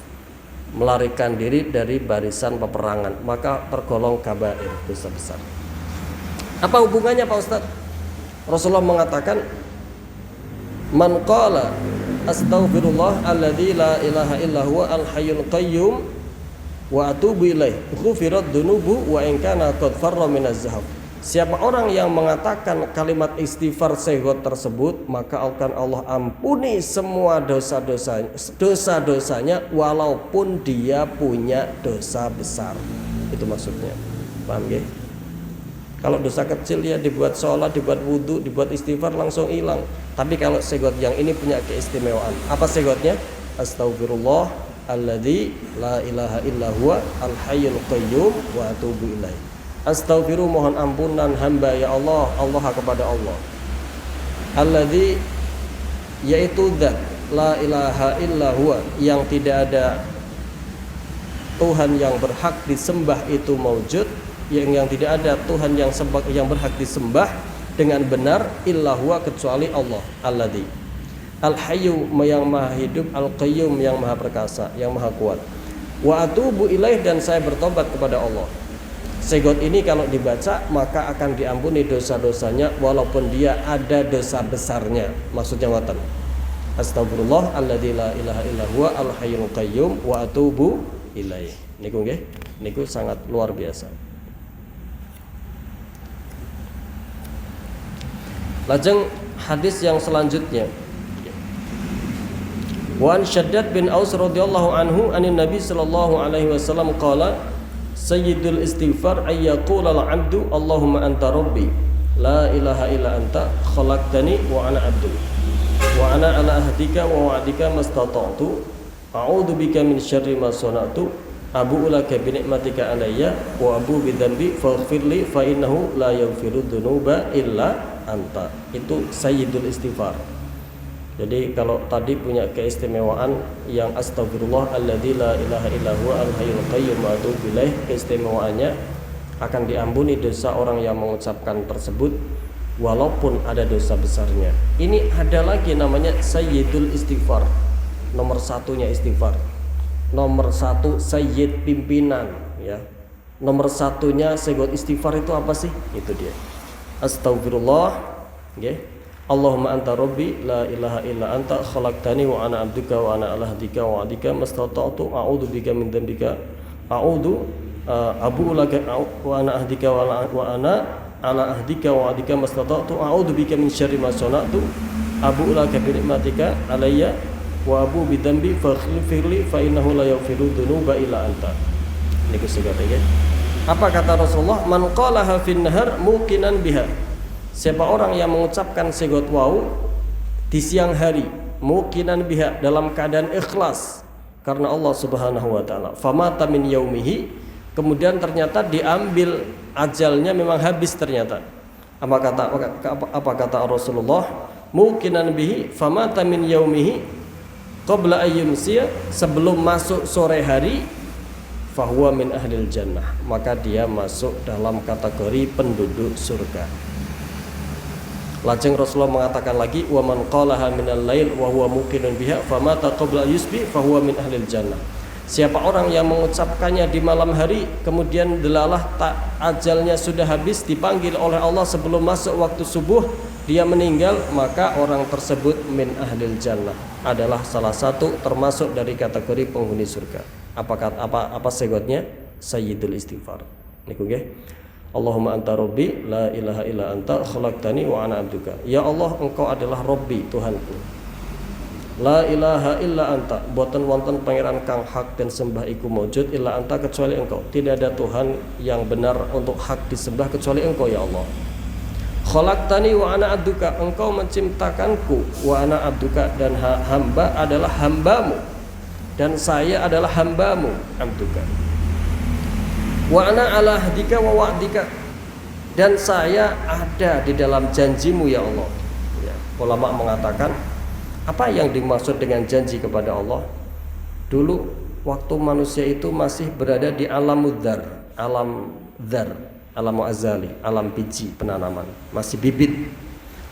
melarikan diri dari barisan peperangan, maka tergolong kabair, dosa besar. Apa hubungannya Pak Ustaz? Rasulullah mengatakan, man qala astaghfirullah alladzi la ilaha illa huwa al hayyul qayyum wa atubu ilaih ghufirat dunubu wa in kana qad farra minaz zahab. Siapa orang yang mengatakan kalimat istighfar sehgot tersebut, maka akan Allah ampuni semua dosa-dosanya walaupun dia punya dosa besar. Itu maksudnya. Paham nggih? Kalau dosa kecil ya dibuat sholat, dibuat wudhu, dibuat istighfar langsung hilang. Tapi kalau sehgot yang ini punya keistimewaan. Apa sehgotnya? Astaghfirullah alladzi la ilaha illa huwa al hayyul qayyum wa atubu ilaih. Astaghfiru, mohon ampunan hamba ya Allah, Allah kepada Allah. Alladzi, yaitu zat la ilaha illa huwa, yang tidak ada Tuhan yang berhak disembah itu maujud, yang tidak ada Tuhan yang berhak disembah dengan benar illa huwa, kecuali Allah. Alladzi, al hayyu, yang maha hidup, al qayyum, yang maha perkasa, yang maha kuat. Wa atubu ilaih, dan saya bertobat kepada Allah. Segot ini kalau dibaca maka akan diampuni dosa-dosanya walaupun dia ada dosa besarnya. Maksudnya ngoten. Astagfirullah alladzi la ilaha illa huwa al hayyul qayyum wa atubu ilaih. Niku nggih, niku sangat luar biasa. Lajeng hadis yang selanjutnya. Wa an Syaddad bin Aus radhiyallahu anhu anin Nabi sallallahu alaihi wasallam qala Sayyidul istighfar ayyaqula al-'abdu Allahumma anta rabbi la ilaha illa anta khalaqtani wa ana 'abdu wa ana ala ahdika wa wa'dika mastata'tu a'udzu bika min syarri ma sana'tu abu'u laka bi ni'matika alayya wa abu bi dzambi faghfirli fa innahu la yaghfiru dzunuba illa anta. Itu sayyidul istighfar. Jadi kalau tadi punya keistimewaan yang astagfirullah alladzi la ilaha illa huwa al hayyul qayyum wa atubu ilaih, keistimewaannya akan diampuni dosa orang yang mengucapkan tersebut walaupun ada dosa besarnya. Ini ada lagi namanya sayyidul istighfar. Nomor satunya istighfar. Nomor satu sayyid pimpinan ya. Nomor satunya segot istighfar itu apa sih? Itu dia. Astagfirullah, nggih. Allahumma anta rabbi la ilaha illa anta khalaqtani wa ana 'abduka wa ana ala ahdika wa wa'dika mastata'tu a'udzu bika min dzambika a'udzu abu'u laka wa ana ahdika wa ana ala ahdika wa wa'dika mastata'tu a'udzu bika min syarri ma sana'tu abu'u laka bi ni'matika alayya wa abu bi dzambi faghfirli fa innahu la yaghfiru dzunuba illa anta. Niku segala ya. Apa kata Rasulullah? Man qalaha fin nahar muqinan biha. Siapa orang yang mengucapkan segot wau di siang hari muqinan biha dalam keadaan ikhlas karena Allah Subhanahu wa taala. Famata min yaumihi, kemudian ternyata diambil ajalnya memang habis ternyata. Apa kata Rasulullah? Muqinan bihi famata min yaumihi qabla ayyumsiya, sebelum masuk sore hari, fahuwa min ahlil jannah, maka dia masuk dalam kategori penduduk surga. Lajeng Rasulullah mengatakan lagi, wa man qalaha minal lail wa huwa muqinun biha famata qabla yusbi fahuwa min ahlil jannah. Siapa orang yang mengucapkannya di malam hari kemudian delalah tak ajalnya sudah habis, dipanggil oleh Allah sebelum masuk waktu subuh, dia meninggal, maka orang tersebut min ahlil jannah, adalah salah satu termasuk dari kategori penghuni surga. Apa segotnya? Sayyidul istighfar. Niku nggih. Allahumma anta rabbi la ilaha illa anta khalaqtani wa ana 'abduka. Ya Allah, engkau adalah Rabbi, Tuhanku. La ilaha illa anta, boten wonten pangeran kang hak dan sembah iku maujud illa anta, kecuali engkau. Tidak ada Tuhan yang benar untuk hak disembah kecuali engkau ya Allah. Khalaqtani wa ana 'abduka, engkau menciptakanku, wa ana 'abduka, dan hamba adalah hambamu, dan saya adalah hambamu, 'abduka. Wa ana ala ahdika wa wa'dika, dan saya ada di dalam janjimu ya Allah. Ya, ulama mengatakan apa yang dimaksud dengan janji kepada Allah? Dulu waktu manusia itu masih berada di alam dzar, alam azali, alam biji penanaman, masih bibit.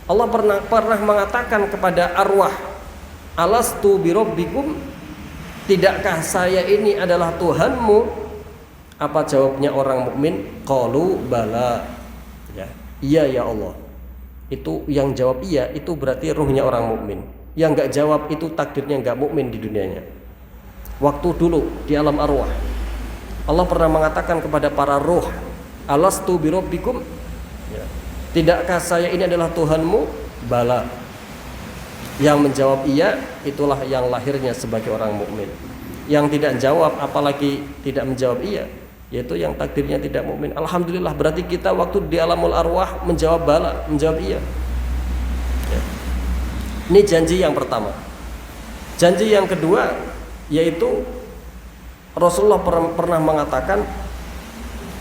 Allah pernah mengatakan kepada arwah, alastu birabbikum, tidakkah saya ini adalah Tuhanmu? Apa jawabnya orang mukmin? Qalu bala. Ya, iya ya Allah. Itu yang jawab iya itu berarti ruhnya orang mukmin. Yang enggak jawab itu takdirnya enggak mukmin di dunianya. Waktu dulu di alam arwah, Allah pernah mengatakan kepada para ruh, alastu birabbikum? Ya. Tidakkah saya ini adalah Tuhanmu? Bala. Yang menjawab iya itulah yang lahirnya sebagai orang mukmin. Yang tidak jawab apalagi tidak menjawab iya, yaitu yang takdirnya tidak mukmin. Alhamdulillah, berarti kita waktu di alamul arwah menjawab bala, menjawab iya. Ya. Ini janji yang pertama. Janji yang kedua yaitu Rasulullah pernah mengatakan,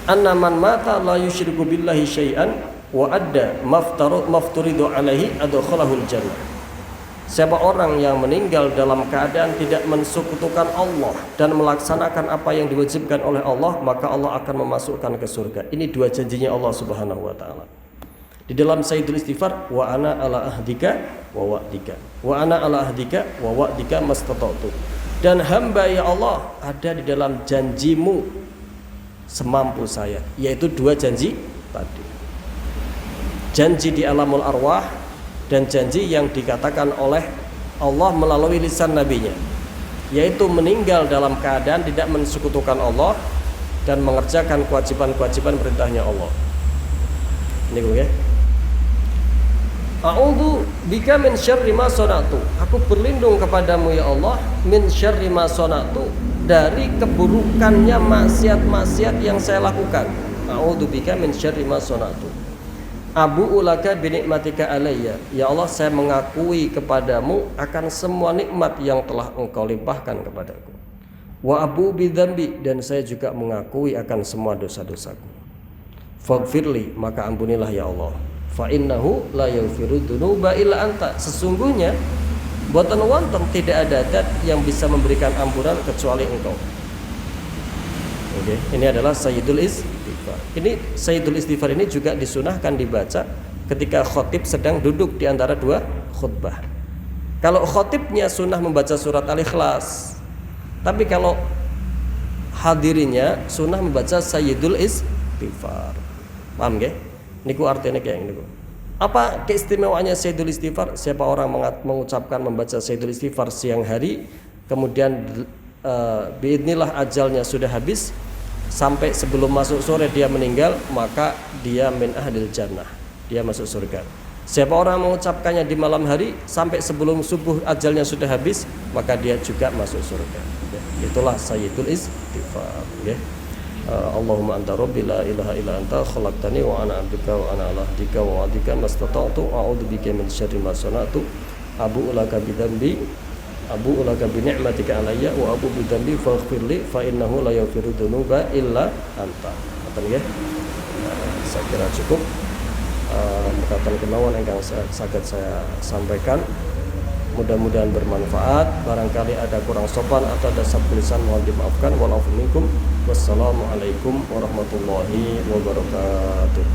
annaman mata la yusyriku billahi syai'an wa adda mafturidu alaihi adkhalahul jannah. Siapa orang yang meninggal dalam keadaan tidak mensekutukan Allah dan melaksanakan apa yang diwajibkan oleh Allah, maka Allah akan memasukkan ke surga. Ini dua janjinya Allah Subhanahu wa taala. Di dalam Sayyidul Istighfar, wa ana ala ahdika wa wa'dika. Wa ana ala ahdika wa wa'dika mastata'tu. Dan hamba ya Allah ada di dalam janjimu semampu saya, yaitu dua janji tadi. Janji di alamul arwah dan janji yang dikatakan oleh Allah melalui lisan nabinya, yaitu meninggal dalam keadaan tidak mensekutukan Allah dan mengerjakan kewajiban-kewajiban perintahnya Allah. Ini gue ya. A'udzu bika min syarri ma sana'tu. Aku berlindung kepadamu ya Allah min syarri ma sana'tu, dari keburukannya maksiat-maksiat yang saya lakukan. A'udzu bika min syarri ma sana'tu. Abu'u laka bi nikmatika alayya. Ya Allah, saya mengakui kepadamu akan semua nikmat yang telah Engkau limpahkan kepadaku. Wa abu bi dzambi, dan saya juga mengakui akan semua dosa-dosaku. Faghfirli, maka ampunilah ya Allah. Fa innahu la yaghfiru dzunuba illa anta. Sesungguhnya boten wonten, tidak ada zat yang bisa memberikan ampunan kecuali Engkau. Oke, ini adalah Sayyidul Istighfar. Ini Sayyidul Istighfar ini juga disunahkan dibaca ketika khotib sedang duduk di antara dua khutbah. Kalau khotibnya sunnah membaca surat Al-Ikhlas, tapi kalau hadirinya sunnah membaca Sayyidul Istighfar. Paham nggih? Niku artinya kayak niku. Apa keistimewaannya Sayyidul Istighfar? Siapa orang mengucapkan membaca Sayyidul Istighfar siang hari, kemudian biidnillah ajalnya sudah habis, sampai sebelum masuk sore dia meninggal, maka dia min ahlil jannah, dia masuk surga. Siapa orang mengucapkannya di malam hari sampai sebelum subuh ajalnya sudah habis, maka dia juga masuk surga. Itulah Sayyidul Istighfar. Allahumma anta rabbi la ilaha illa anta khalaqtani wa ana abduka wa ana ala ahdika wa wa'dika mastata'tu a'udzu bika min syarri ma sana'tu abu'u laka bi dzambi abu'u laka bi ni'matika alayya wa abu'u bi dzambi faghfirli fa innahu la yaghfiru dzunuba illa anta. Ngoten nggih. Saya kira cukup berkatan kemauan ingkang saged saya sampaikan. Mudah-mudahan bermanfaat. Barangkali ada kurang sopan atau ada salah tulisan mohon dimaafkan. Wassalamualaikum warahmatullahi wabarakatuh.